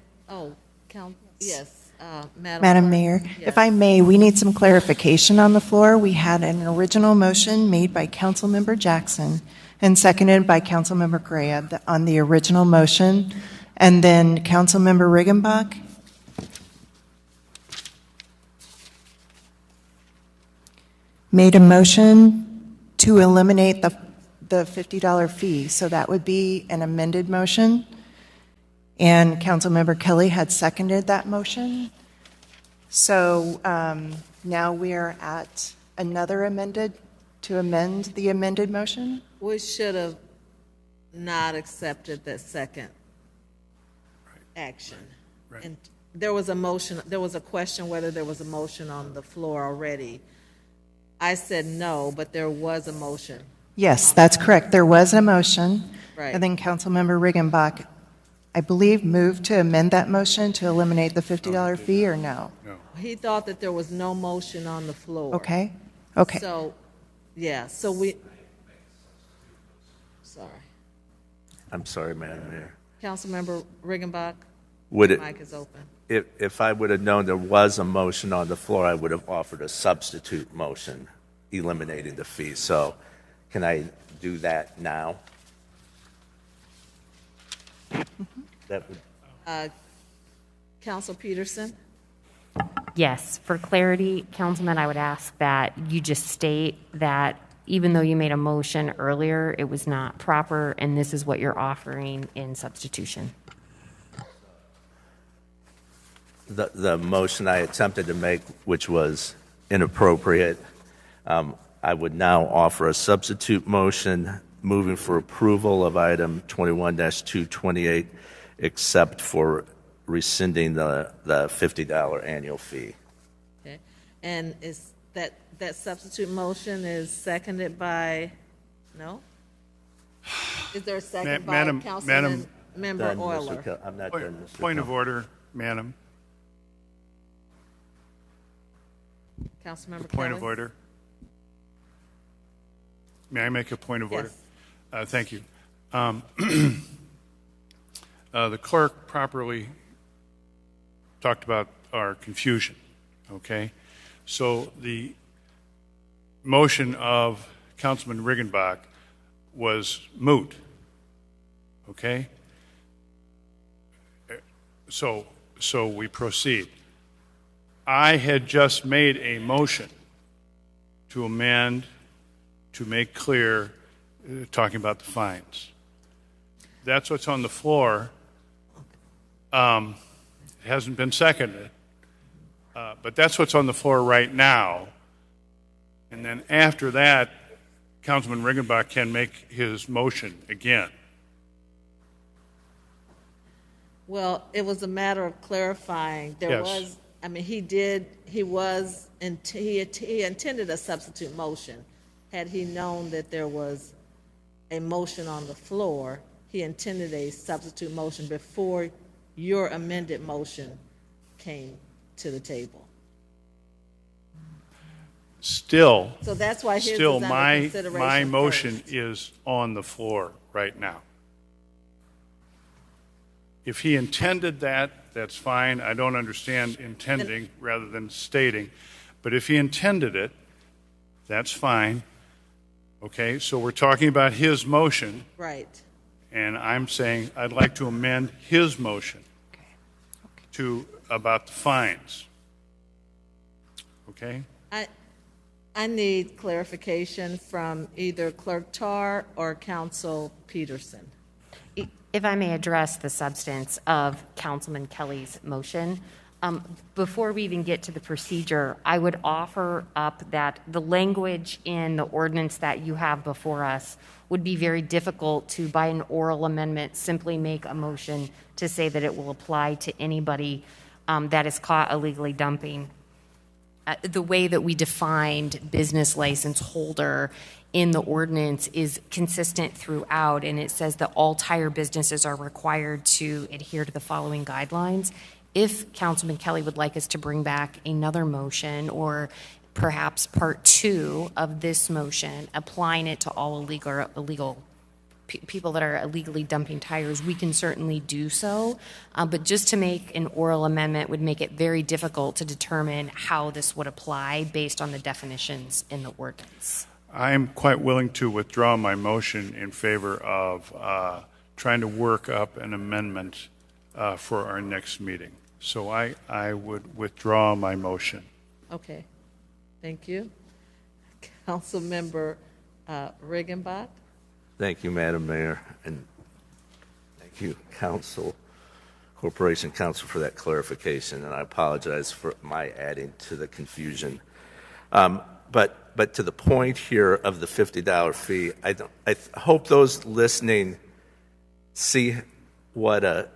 yes, Madam Mayor, Yes. if I may, we need some clarification on the floor. We had an original motion made by Councilmember Jackson and seconded by Councilmember Gray on the original motion, and then Councilmember Riggenbach made a motion to eliminate the $50 fee. So that would be an amended motion. And Councilmember Kelly had seconded that motion. So now we are at another to amend the amended motion. We should have not accepted that second action. Right. And there was a motion, there was a question whether there was a motion on the floor already. I said no, but there was a motion. Yes, that's correct. There was a motion. Right. And then Councilmember Riggenbach, I believe, moved to amend that motion to eliminate the $50 fee, or no? No. He thought that there was no motion on the floor. Okay, okay. So, yeah, sorry. I'm sorry, Madam Mayor. Councilmember Riggenbach, Would the it, mic is open. if I would have known there was a motion on the floor, I would have offered a substitute motion eliminating the fee. So can I do that now? That would, Council Peterson? Yes, for clarity, Councilman, I would ask that you just state that even though you made a motion earlier, it was not proper, and this is what you're offering in substitution. the motion I attempted to make, which was inappropriate, I would now offer a substitute motion moving for approval of item 21-228, except for rescinding the $50 annual fee. Okay. And is that substitute motion is seconded by, no? Is there a second by Councilman Member Euler? I'm not done, Mr. Point of order, madam. Councilmember Point of Kelly? order. May I make a point of order? Thank you. The clerk properly talked about our confusion, okay? So the motion of Councilman Riggenbach was moot, okay? So we proceed. I had just made a motion to amend, to make clear, talking about the fines. That's what's on the floor. It hasn't been seconded, but that's what's on the floor right now. And then after that, Councilman Riggenbach can make his motion again. Well, it was a matter of clarifying. There Yes. was, I mean, he intended a substitute motion. Had he known that there was a motion on the floor, he intended a substitute motion before your amended motion came to the table. Still, So that's why his is still under my consideration motion first. is on the floor right now. If he intended that, that's fine. I don't understand intending rather than stating. But if he intended it, that's fine. Okay, so we're talking about his motion, Right. and I'm saying I'd like to amend his motion to about the fines. Okay? I need clarification from either Clerk Tar or Council Peterson. If I may address the substance of Councilman Kelly's motion, before we even get to the procedure, I would offer up that the language in the ordinance that you have before us would be very difficult to, by an oral amendment, simply make a motion to say that it will apply to anybody that is caught illegally dumping. The way that we defined business license holder in the ordinance is consistent throughout, and it says that all tire businesses are required to adhere to the following guidelines. If Councilman Kelly would like us to bring back another motion, or perhaps part 2 of this motion, applying it to all illegal people that are illegally dumping tires, we can certainly do so. But just to make an oral amendment would make it very difficult to determine how this would apply based on the definitions in the ordinance. I am quite willing to withdraw my motion in favor of trying to work up an amendment for our next meeting. So I would withdraw my motion. Okay, thank you. Councilmember Riggenbach? Thank you, Madam Mayor, and thank you, Corporation Council, for that clarification, and I apologize for my adding to the confusion. But to the point here of the $50 fee, I hope those listening see what a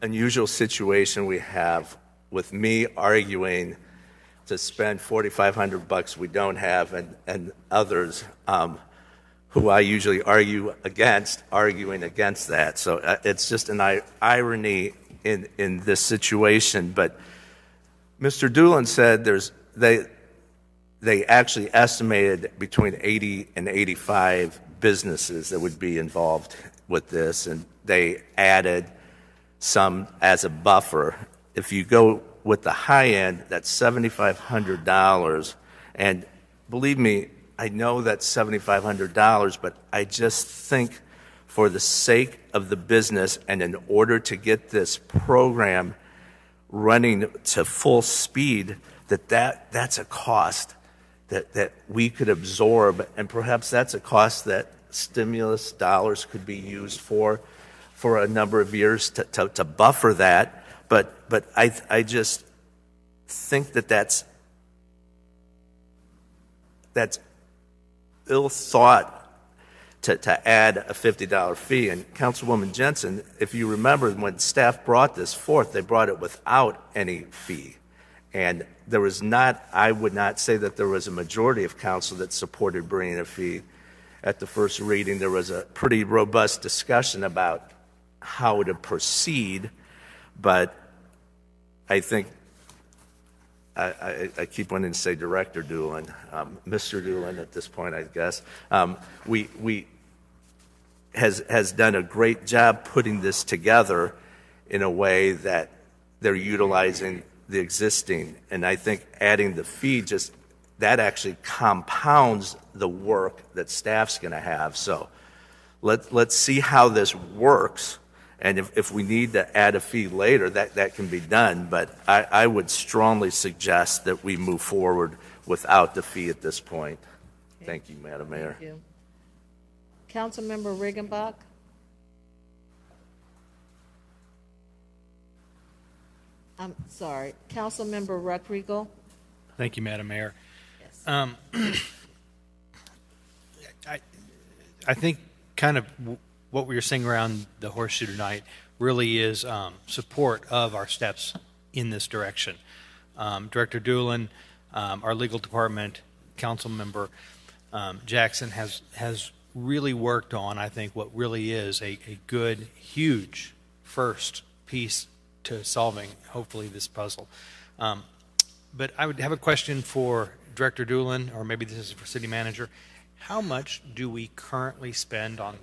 unusual situation we have with me arguing to spend $4,500 we don't have, and others who I usually arguing against that. So it's just an irony in this situation. But Mr. Doolin said they actually estimated between 80 and 85 businesses that would be involved with this, and they added some as a buffer. If you go with the high end, that's $7,500, and believe me, I know that's $7,500, but I just think for the sake of the business and in order to get this program running to full speed, that's a cost that we could absorb, and perhaps that's a cost that stimulus dollars could be used for a number of years to buffer that. But I just think that's ill thought to add a $50 fee. And Councilwoman Jensen, if you remember, when staff brought this forth, they brought it without any fee. And there was not, I would not say that there was a majority of council that supported bringing a fee. At the first reading, there was a pretty robust discussion about how to proceed, but I think I keep wanting to say Director Doolin, Mr. Doolin at this point, I guess, has done a great job putting this together in a way that they're utilizing the existing, and I think adding the fee that actually compounds the work that staff's going to have. So let's see how this works. And if we need to add a fee later, that can be done. But I would strongly suggest that we move forward without the fee at this point. Okay. Thank you, Madam Mayor. Thank you. Councilmember Riggenbach? I'm sorry, Councilmember Ruckriegel? Thank you, Madam Mayor. Yes. I think kind of what we were saying around the horseshoe tonight really is support of our steps in this direction. Director Doolin, our legal department, council member Jackson has really worked on, I think, what really is a good, huge first piece to solving, hopefully, this puzzle. But I would have a question for Director Doolin, or maybe this is for City Manager. How much do we currently spend on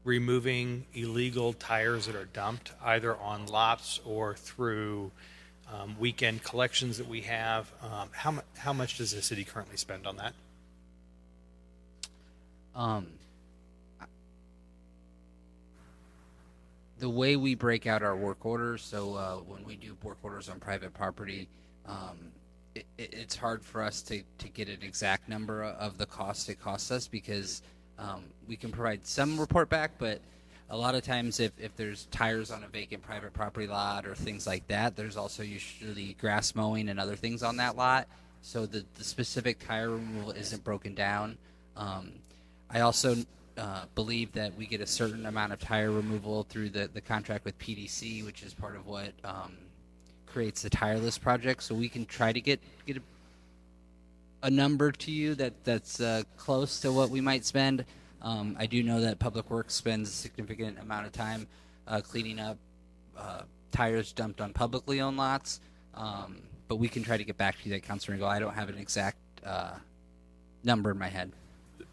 removing illegal tires that are dumped, either on lots or through weekend collections that we have? How much does the city currently spend on that? The way we break out our work orders, so when we do work orders on private property, it's hard for us to get an exact number of the cost it costs us because we can provide some report back, but a lot of times if there's tires on a vacant private property lot or things like that, there's also usually grass mowing and other things on that lot. So the specific tire removal isn't broken down. I also believe that we get a certain amount of tire removal through the contract with PDC, which is part of what creates the tire list project. So we can try to get a number to you that's close to what we might spend. I do know that Public Works spends a significant amount of time cleaning up tires dumped on publicly owned lots, but we can try to get back to you that, Councilor Ringo. I don't have an exact number in my head.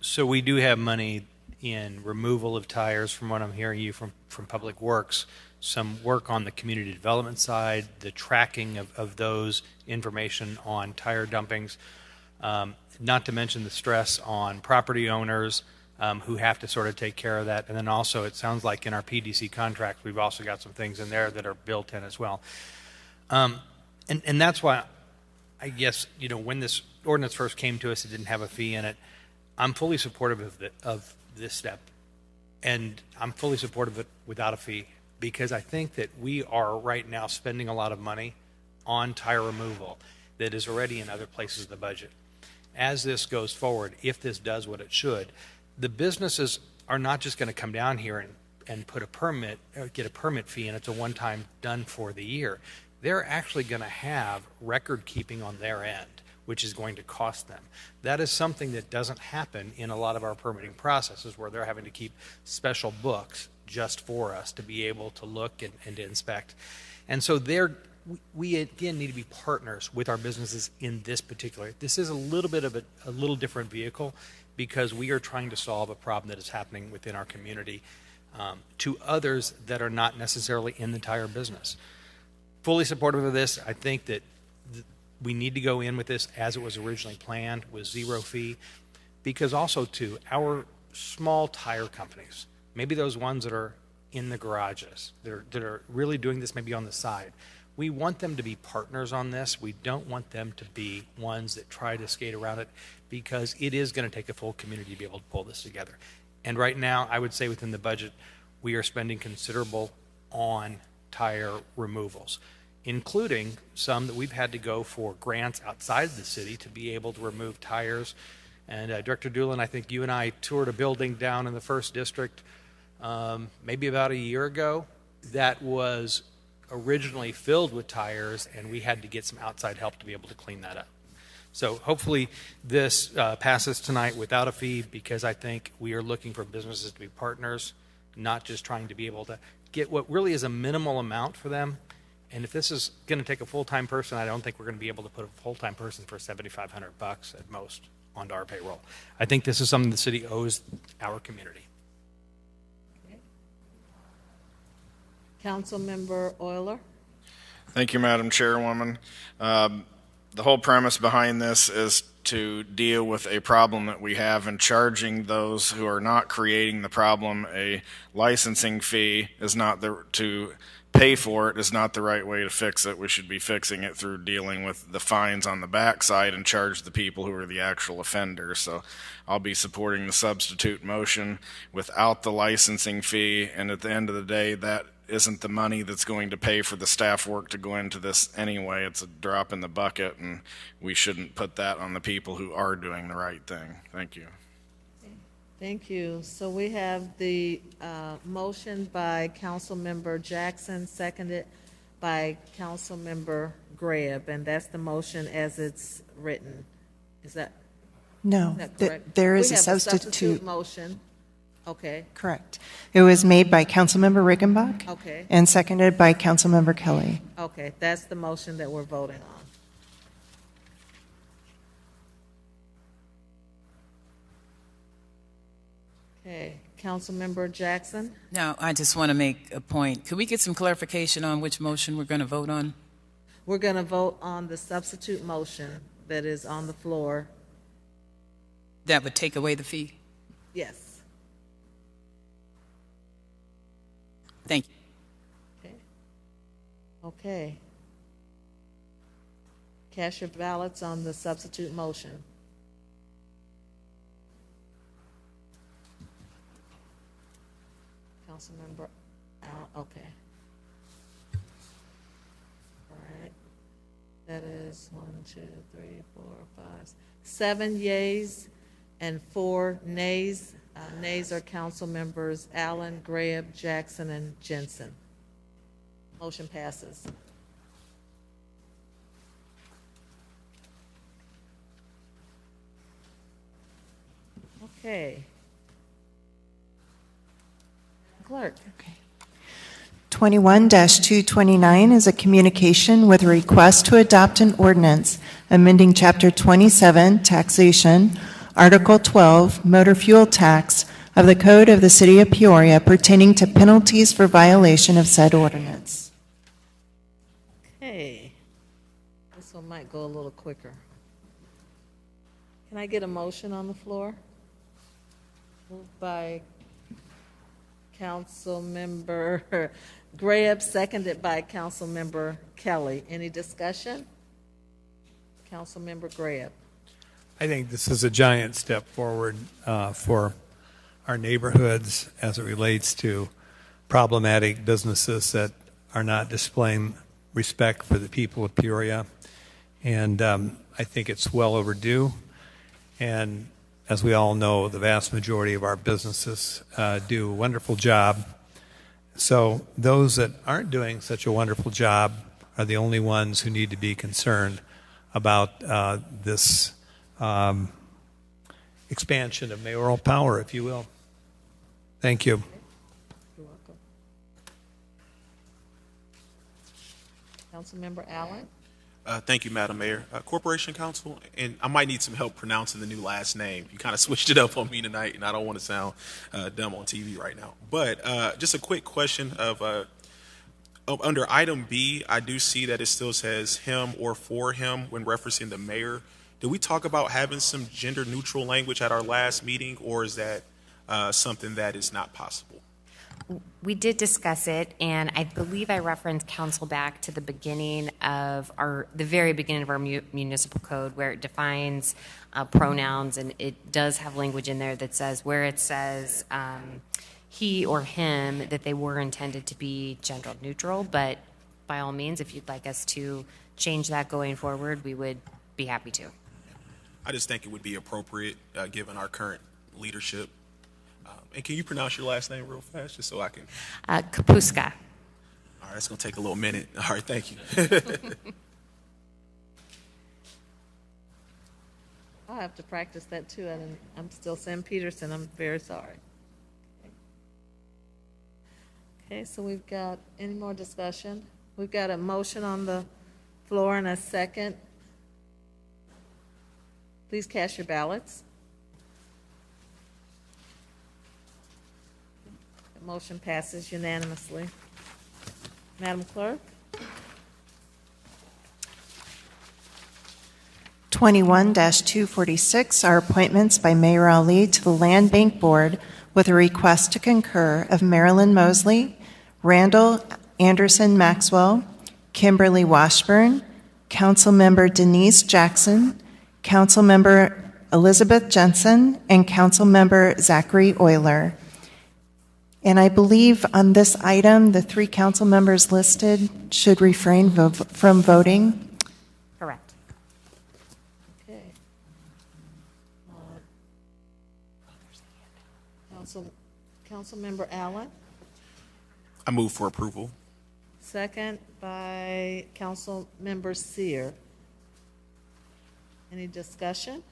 So we do have money in removal of tires, from what I'm hearing you from Public Works, some work on the community development side, the tracking of those information on tire dumpings, not to mention the stress on property owners who have to sort of take care of that. And then also it sounds like in our PDC contract, we've also got some things in there that are built in as well. And that's why I guess, when this ordinance first came to us, it didn't have a fee in it. I'm fully supportive of this step, and I'm fully supportive of it without a fee, because I think that we are right now spending a lot of money on tire removal that is already in other places of the budget. As this goes forward, if this does what it should, the businesses are not just going to come down here and put a permit, or get a permit fee, and it's a one-time done for the year. They're actually going to have record keeping on their end, which is going to cost them. That is something that doesn't happen in a lot of our permitting processes, where they're having to keep special books just for us to be able to look and to inspect. And so we again need to be partners with our businesses in this particular. This is a little bit of a little different vehicle, because we are trying to solve a problem that is happening within our community to others that are not necessarily in the tire business. Fully supportive of this. I think that we need to go in with this as it was originally planned, with zero fee, because also too, our small tire companies, maybe those ones that are in the garages, that are really doing this maybe on the side, we want them to be partners on this. We don't want them to be ones that try to skate around it, because it is going to take a full community to be able to pull this together. And right now, I would say within the budget, we are spending considerable on tire removals, including some that we've had to go for grants outside the city to be able to remove tires. And Director Doolin, I think you and I toured a building down in the 1st District maybe about a year ago that was originally filled with tires, and we had to get some outside help to be able to clean that up. So hopefully this passes tonight without a fee, because I think we are looking for businesses to be partners, not just trying to be able to get what really is a minimal amount for them. And if this is going to take a full-time person, I don't think we're going to be able to put a full-time person for $7,500 at most onto our payroll. I think this is something the city owes our community. Councilmember Euler. Thank you, Madam Chairwoman. The whole premise behind this is to deal with a problem that we have, and charging those who are not creating the problem a licensing fee is not to pay for it is not the right way to fix it. We should be fixing it through dealing with the fines on the backside and charge the people who are the actual offenders. So I'll be supporting the substitute motion without the licensing fee, and at the end of the day, that isn't the money that's going to pay for the staff work to go into this anyway. It's a drop in the bucket, and we shouldn't put that on the people who are doing the right thing. Thank you. Thank you. So we have the motion by Councilmember Jackson, seconded by Councilmember Greb, and that's the motion as it's written. Is that correct? There is We a have substitute motion. Okay. Correct. It was made by Councilmember Riggenbach. Okay. And seconded by Councilmember Kelly. Okay, that's the motion that we're voting on. Okay, Councilmember Jackson? Now, I just want to make a point. Could we get some clarification on which motion we're going to vote on? We're going to vote on the substitute motion that is on the floor. That would take away the fee? Yes. Thank you. Okay. Cast your ballots on the substitute motion. Councilmember Al, okay. All right. That is 1, 2, 3, 4, 5, 7 yeas and 4 nays. Nays are council members Allen, Graham, Jackson, and Jensen. Motion passes. Okay. Clerk. 21-229 is a communication with a request to adopt an ordinance amending Chapter 27, Taxation, Article 12, Motor Fuel Tax of the Code of the City of Peoria pertaining to penalties for violation of said ordinance. Okay. This one might go a little quicker. Can I get a motion on the floor? Moved by Councilmember Graham, seconded by Councilmember Kelly. Any discussion? Councilmember Graham. I think this is a giant step forward for our neighborhoods as it relates to problematic businesses that are not displaying respect for the people of Peoria. And I think it's well overdue. And as we all know, the vast majority of our businesses do a wonderful job. So those that aren't doing such a wonderful job are the only ones who need to be concerned about this expansion of mayoral power, if you will. Thank you. You're welcome. Councilmember Allen. Thank you, Madam Mayor. Corporation Counsel, and I might need some help pronouncing the new last name. You kind of switched it up on me tonight, and I don't want to sound dumb on TV right now. But just a quick question of under item B, I do see that it still says him or for him when referencing the mayor. Did we talk about having some gender-neutral language at our last meeting, or is that something that is not possible? We did discuss it, and I believe I referenced council back to the beginning of the very beginning of our municipal code, where it defines pronouns, and it does have language in there that says where it says he or him, that they were intended to be gender neutral. But by all means, if you'd like us to change that going forward, we would be happy to. I just think it would be appropriate given our current leadership. And can you pronounce your last name real fast, just so I can? Kapuska. All right, that's going to take a little minute. All right, thank you. I'll have to practice that too, and I'm still Sam Peterson. I'm very sorry. Okay, so we've got any more discussion? We've got a motion on the floor and a second. Please cast your ballots. The motion passes unanimously. Madam Clerk? 21-246 are appointments by Mayor Ali to the Land Bank Board with a request to concur of Marilyn Mosley, Randall Anderson Maxwell, Kimberly Washburn, Councilmember Denise Jackson, Councilmember Elizabeth Jensen, and Councilmember Zachary Euler. And I believe on this item, the 3 council members listed should refrain from voting. Correct. Okay. Councilmember Allen, I move for approval. second by Councilmember Seer. Any discussion?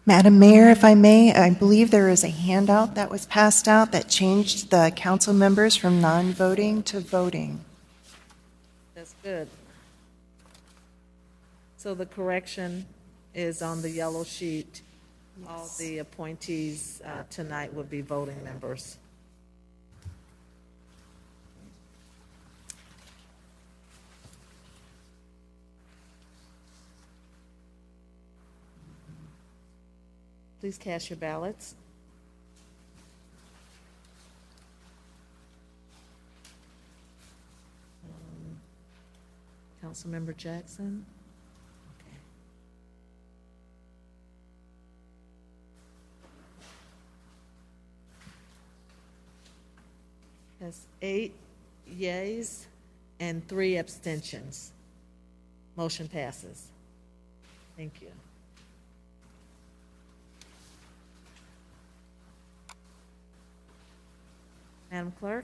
Madam Mayor, if I may, I believe there is a handout that was passed out that changed the council members from non-voting to voting. That's good. So the correction is on the yellow sheet. All the appointees tonight would be voting members. Please cast your ballots. Councilmember Jackson? Okay. Has 8 yeas and 3 abstentions. Motion passes. Thank you. Madam Clerk?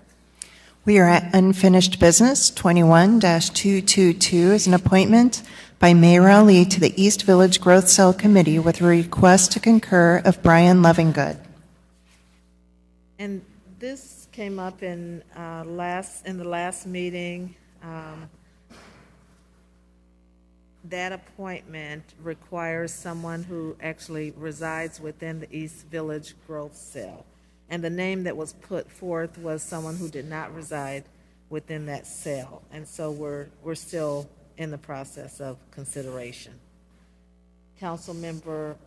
We are at unfinished business. 21-222 is an appointment by Mayor Ali to the East Village Growth Cell Committee with a request to concur of Brian Lovingood. And this came up in the last meeting. That appointment requires someone who actually resides within the East Village Growth Cell. And the name that was put forth was someone who did not reside within that cell. And so we're still in the process of consideration. Councilmember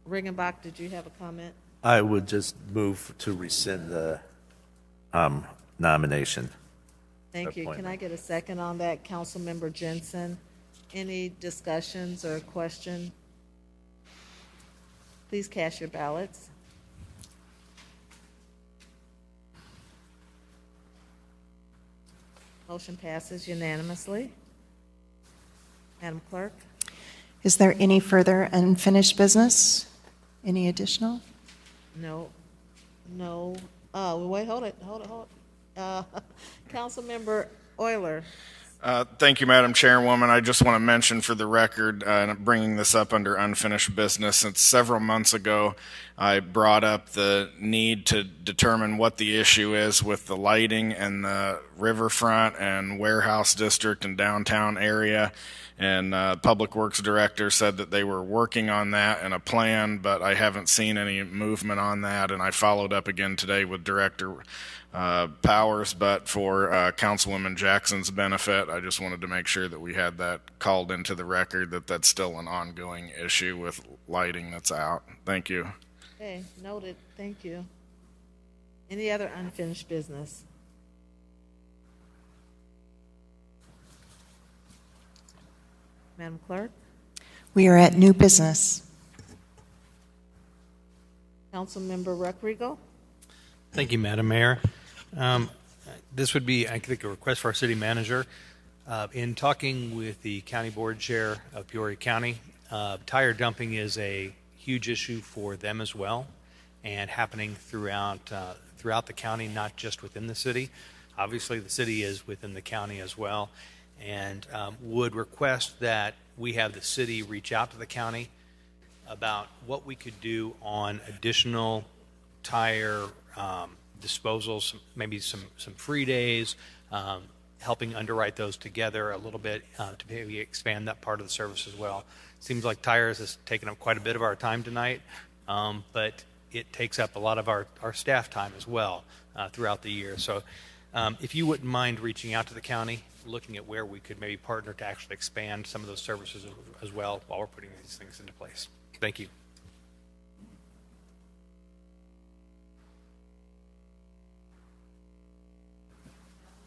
Riggenbach, did you have a comment? I would just move to rescind the nomination. Thank you. Can I get a second on that? Councilmember Jensen, any discussions or question? Please cast your ballots. Motion passes unanimously. Madam Clerk? Is there any further unfinished business? Any additional? No. Wait, hold it. Councilmember Euler. Thank you, Madam Chairwoman. I just want to mention for the record, and I'm bringing this up under unfinished business, since several months ago I brought up the need to determine what the issue is with the lighting in the riverfront and warehouse district and downtown area. And Public Works Director said that they were working on that and a plan, but I haven't seen any movement on that. And I followed up again today with Director Powers, but for Councilwoman Jackson's benefit, I just wanted to make sure that we had that called into the record, that that's still an ongoing issue with lighting that's out. Thank you. Okay, noted. Thank you. Any other unfinished business? Madam Clerk? We are at new business. Councilmember Recreago? Thank you, Madam Mayor. This would be, I think, a request for our city manager. In talking with the county board chair of Peoria County, tire dumping is a huge issue for them as well, and happening throughout the county, not just within the city. Obviously, the city is within the county as well, and would request that we have the city reach out to the county about what we could do on additional tire disposals, maybe some free days, helping underwrite those together a little bit to maybe expand that part of the service as well. Seems like tires has taken up quite a bit of our time tonight, but it takes up a lot of our staff time as well throughout the year. So if you wouldn't mind reaching out to the county, looking at where we could maybe partner to actually expand some of those services as well while we're putting these things into place. Thank you.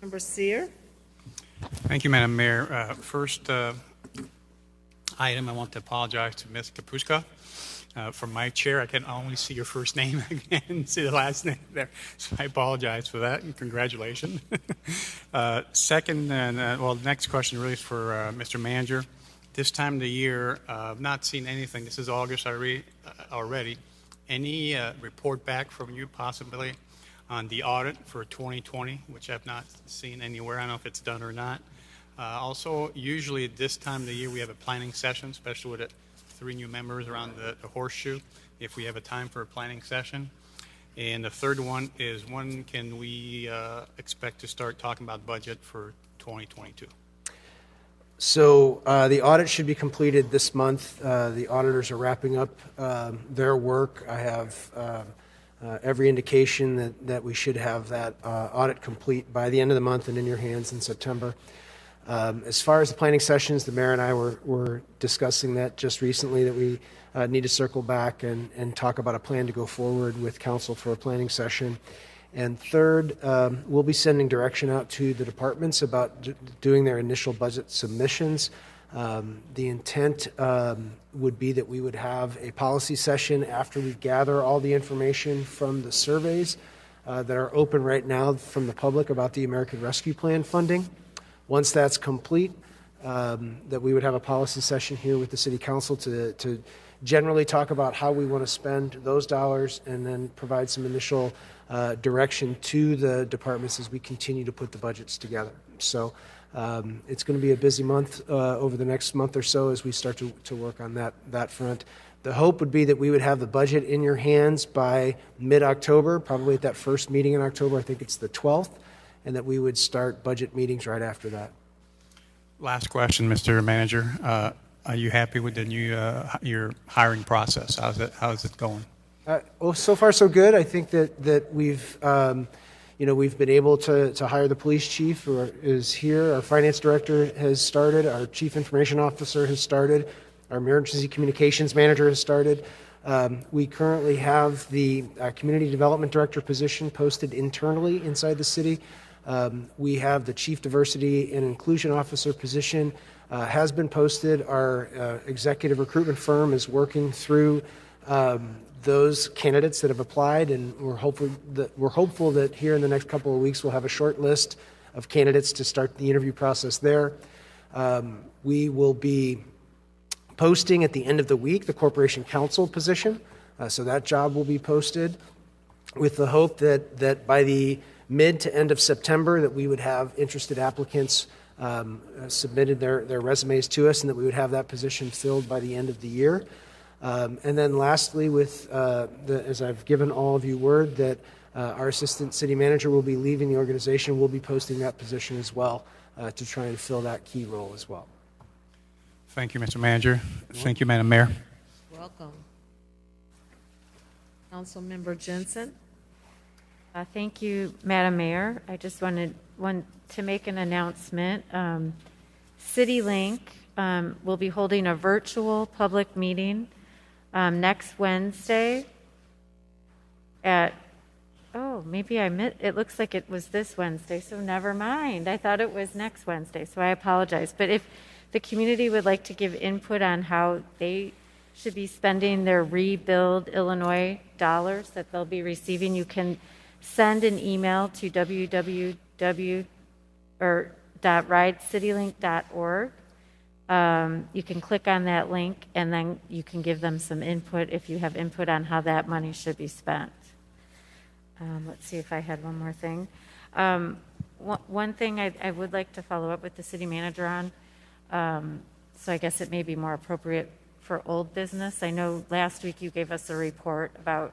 Member Sear? Thank you, Madam Mayor. First item, I want to apologize to Ms. Kapuska. From my chair, I can only see your first name and see the last name there. So I apologize for that, and congratulations. Second, and next question really is for Mr. Manager. This time of the year, I've not seen anything. This is August already. Any report back from you possibly on the audit for 2020, which I've not seen anywhere. I don't know if it's done or not. Also, usually at this time of the year, we have a planning session, especially with 3 new members around the horseshoe, if we have a time for a planning session. And the third one is, when can we expect to start talking about budget for 2022? So the audit should be completed this month. The auditors are wrapping up their work. I have every indication that we should have that audit complete by the end of the month and in your hands in September. As far as the planning sessions, the mayor and I were discussing that just recently, that we need to circle back and talk about a plan to go forward with council for a planning session. And third, we'll be sending direction out to the departments about doing their initial budget submissions. The intent would be that we would have a policy session after we gather all the information from the surveys that are open right now from the public about the American Rescue Plan funding. Once that's complete, that we would have a policy session here with the City Council to generally talk about how we want to spend those dollars and then provide some initial direction to the departments as we continue to put the budgets together. So it's going to be a busy month over the next month or so as we start to work on that front. The hope would be that we would have the budget in your hands by mid-October, probably at that first meeting in October. I think it's the 12th, and that we would start budget meetings right after that. Last question, Mr. Manager. Are you happy with the new your hiring process? How's it going? Well, so far so good. I think that we've we've been able to hire the police chief who is here. Our finance director has started. Our chief information officer has started. Our emergency communications manager has started. We currently have the community development director position posted internally inside the city. We have the chief diversity and inclusion officer position has been posted. Our executive recruitment firm is working through those candidates that have applied, and we're hopeful that here in the next couple of weeks we'll have a short list of candidates to start the interview process there. We will be posting at the end of the week the corporation counsel position, so that job will be posted with the hope that by the mid to end of September that we would have interested applicants submitted their resumes to us and that we would have that position filled by the end of the year. And then lastly, as I've given all of you word that our assistant city manager will be leaving the organization, we'll be posting that position as well to try and fill that key role as well. Thank you, Mr. Manager. Thank you, Madam Mayor. Welcome. Councilmember Jensen. Thank you, Madam Mayor. I just wanted to make an announcement. CityLink will be holding a virtual public meeting next Wednesday at, it looks like it was this Wednesday, so never mind. I thought it was next Wednesday, so I apologize. But if the community would like to give input on how they should be spending their Rebuild Illinois dollars that they'll be receiving, you can send an email to www.ridecitylink.org. You can click on that link, and then you can give them some input if you have input on how that money should be spent. Let's see if I had one more thing. One thing I would like to follow up with the city manager on, so I guess it may be more appropriate for old business. I know last week you gave us a report about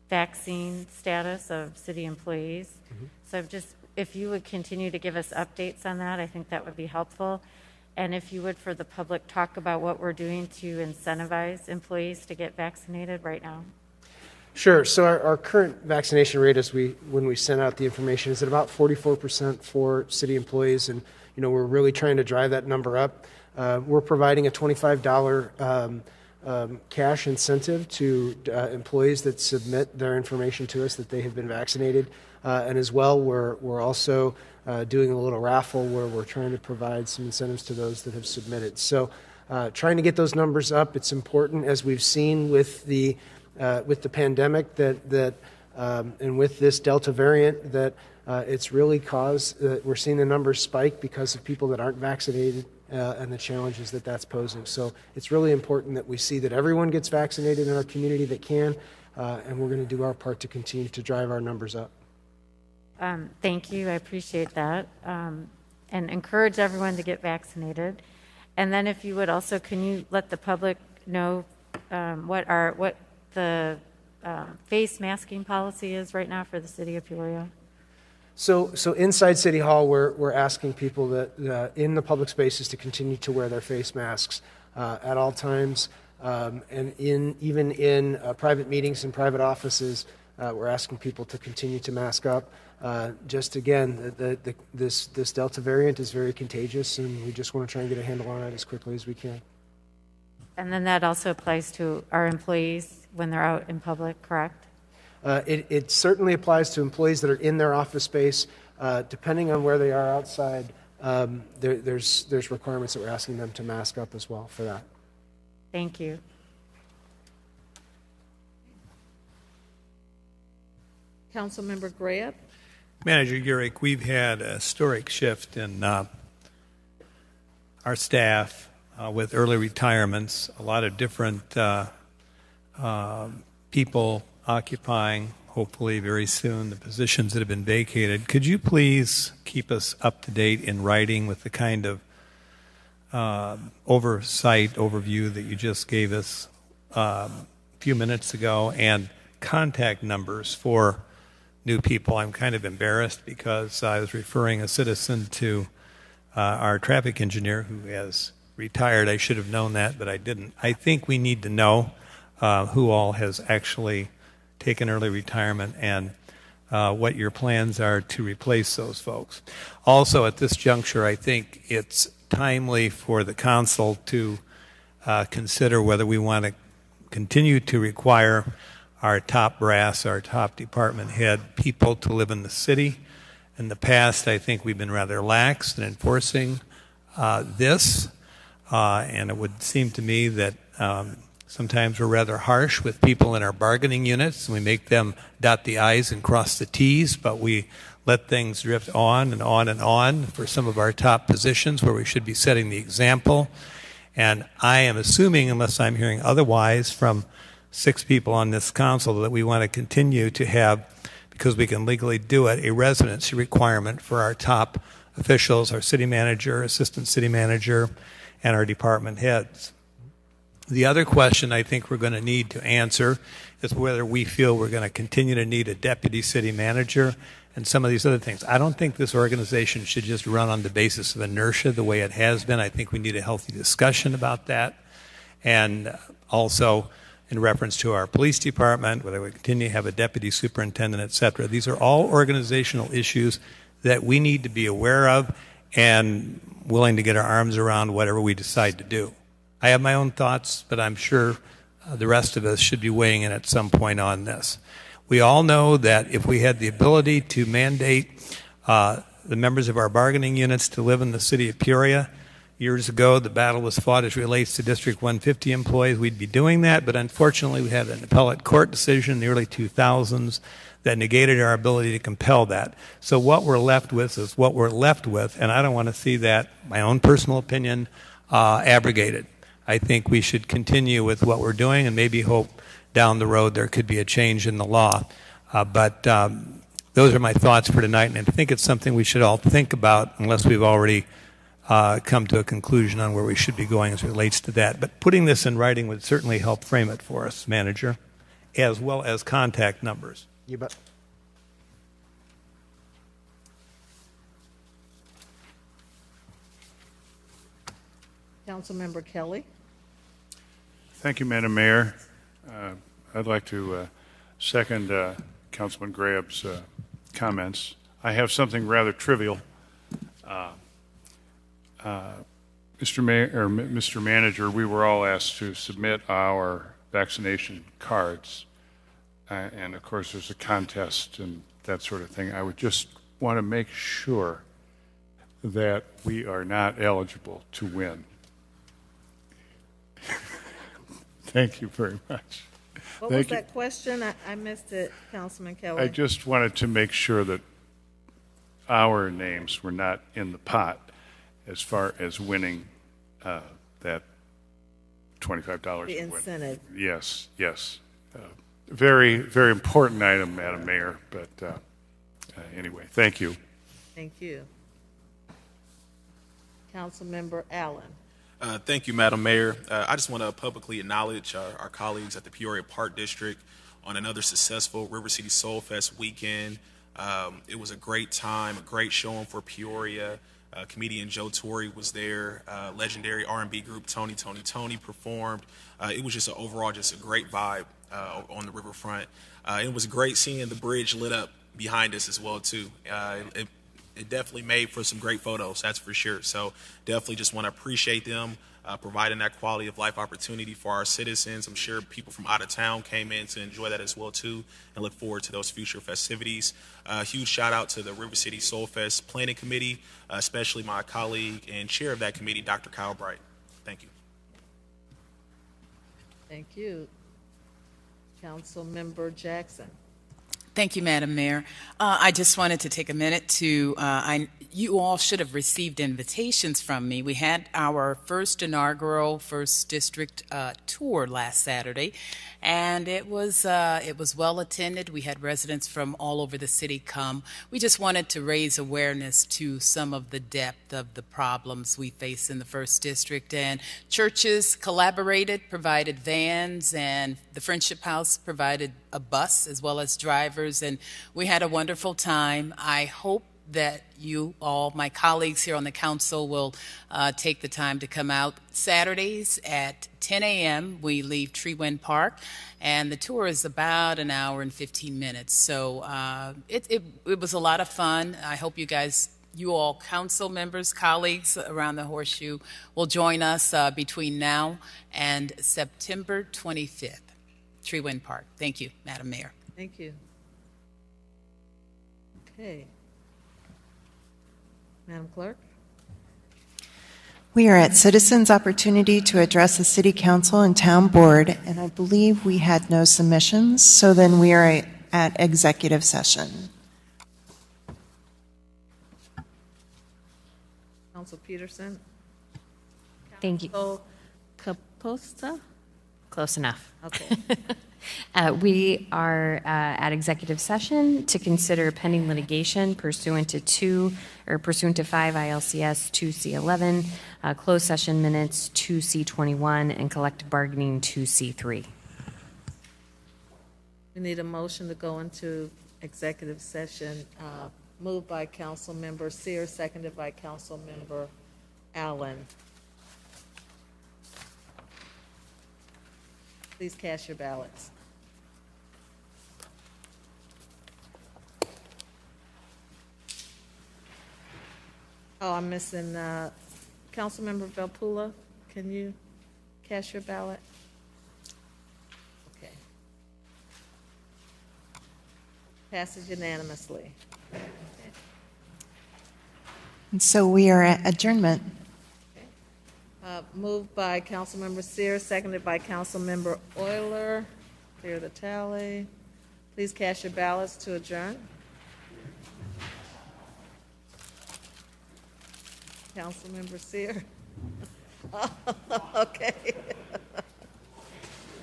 vaccine status of city employees. Mm-hmm. So if you would continue to give us updates on that, I think that would be helpful. And if you would, for the public, talk about what we're doing to incentivize employees to get vaccinated right now. Sure. So our current vaccination rate, when we sent out the information, is at about 44% for city employees, and we're really trying to drive that number up. We're providing a $25 cash incentive to employees that submit their information to us that they have been vaccinated, and as well, we're also doing a little raffle where we're trying to provide some incentives to those that have submitted. So, trying to get those numbers up. It's important, as we've seen with the pandemic and with this Delta variant, that it's really caused, we're seeing the numbers spike because of people that aren't vaccinated and the challenges that's posing. So it's really important that we see that everyone gets vaccinated in our community that can, and we're going to do our part to continue to drive our numbers up. Thank you. I appreciate that. And encourage everyone to get vaccinated. And then if you would also, can you let the public know what the face masking policy is right now for the city of Peoria? So inside City Hall, we're asking people that in the public spaces to continue to wear their face masks at all times, and even in private meetings and private offices, we're asking people to continue to mask up. Just again, this Delta variant is very contagious, and we just want to try and get a handle on it as quickly as we can. And then that also applies to our employees when they're out in public, correct? It certainly applies to employees that are in their office space. Depending on where they are outside, there's requirements that we're asking them to mask up as well for that. Thank you. Councilmember Grab? Manager Urick, we've had a historic shift in our staff with early retirements, a lot of different people occupying, hopefully very soon, the positions that have been vacated. Could you please keep us up to date in writing with the kind of overview that you just gave us a few minutes ago, and contact numbers for new people? I'm kind of embarrassed because I was referring a citizen to our traffic engineer who has retired. I should have known that, but I didn't. I think we need to know who all has actually taken early retirement and what your plans are to replace those folks. Also, at this juncture, I think it's timely for the council to consider whether we want to continue to require our top brass, our top department head people to live in the city. In the past, I think we've been rather lax in enforcing this, and it would seem to me that sometimes we're rather harsh with people in our bargaining units. We make them dot the I's and cross the T's, but we let things drift on and on and on for some of our top positions where we should be setting the example. And I am assuming, unless I'm hearing otherwise from 6 people on this council, that we want to continue to have, because we can legally do it, a residency requirement for our top officials, our city manager, assistant city manager, and our department heads. The other question I think we're going to need to answer is whether we feel we're going to continue to need a deputy city manager and some of these other things. I don't think this organization should just run on the basis of inertia the way it has been. I think we need a healthy discussion about that. And also, in reference to our police department, whether we continue to have a deputy superintendent, et cetera. These are all organizational issues that we need to be aware of and willing to get our arms around whatever we decide to do. I have my own thoughts, but I'm sure the rest of us should be weighing in at some point on this. We all know that if we had the ability to mandate the members of our bargaining units to live in the city of Peoria, years ago, the battle was fought as relates to District 150 employees. We'd be doing that, but unfortunately, we had an appellate court decision in the early 2000s that negated our ability to compel that. So what we're left with is what we're left with, and I don't want to see that, my own personal opinion, abrogated. I think we should continue with what we're doing and maybe hope down the road there could be a change in the law. But those are my thoughts for tonight, and I think it's something we should all think about unless we've already come to a conclusion on where we should be going as it relates to that. But putting this in writing would certainly help frame it for us, Manager, as well as contact numbers. You bet. Councilmember Kelly? Thank you, Madam Mayor. I'd like to second Councilman Grabb's comments. I have something rather trivial. Mr. Manager, we were all asked to submit our vaccination cards, and of course there's a contest and that sort of thing. I would just want to make sure that we are not eligible to win. Thank you very much. What was that question? I missed it, Councilman Kelly. I just wanted to make sure that our names were not in the pot as far as winning that $25. The incentive. Yes, yes. Very, very important item, Madam Mayor, but anyway, thank you. Thank you. Councilmember Allen. Thank you, Madam Mayor. I just want to publicly acknowledge our colleagues at the Peoria Park District on another successful River City Soul Fest weekend. It was a great time, a great showing for Peoria. Comedian Joe Torre was there. Legendary R&B group Tony performed. It was just overall just a great vibe on the riverfront. It was great seeing the bridge lit up behind us as well too. It definitely made for some great photos, that's for sure. So definitely just want to appreciate them providing that quality of life opportunity for our citizens. I'm sure people from out of town came in to enjoy that as well too, and look forward to those future festivities. Huge shout out to the River City Soul Fest Planning Committee, especially my colleague and chair of that committee, Dr. Kyle Bright. Thank you. Thank you. Councilmember Jackson. Thank you, Madam Mayor. I just wanted to take a minute to, you all should have received invitations from me. We had our first inaugural First District tour last Saturday, and it was well attended. We had residents from all over the city come. We just wanted to raise awareness to some of the depth of the problems we face in the First District, and churches collaborated, provided vans, and the Friendship House provided a bus as well as drivers, and we had a wonderful time. I hope that you all, my colleagues here on the council, will take the time to come out. Saturdays at 10 a.m. we leave Treewind Park, and the tour is about an hour and 15 minutes. So it was a lot of fun. I hope you all council members, colleagues around the Horseshoe will join us between now and September 25th. Treewind Park. Thank you, Madam Mayor. Thank you. Okay. Madam Clerk? We are at citizens' opportunity to address the city council and town board, and I believe we had no submissions, so then we are at executive session. Council Peterson? Thank you. Council Caposta? Close enough. Okay. We are at executive session to consider pending litigation pursuant to 5 ILCS 2C11, closed session minutes 2C21, and collective bargaining 2C3. We need a motion to go into executive session, moved by Council Member Sears, seconded by Council Member Allen. Please cast your ballots. Oh, I'm missing Councilmember Velpula. Can you cast your ballot? Okay. Passes unanimously. And so we are at adjournment. Moved by Councilmember Sears, seconded by Councilmember Euler. Clear the tally. Please cast your ballots to adjourn. Councilmember Sears? Okay.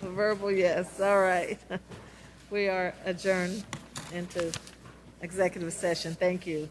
A verbal yes, all right. We are adjourned into executive session. Thank you.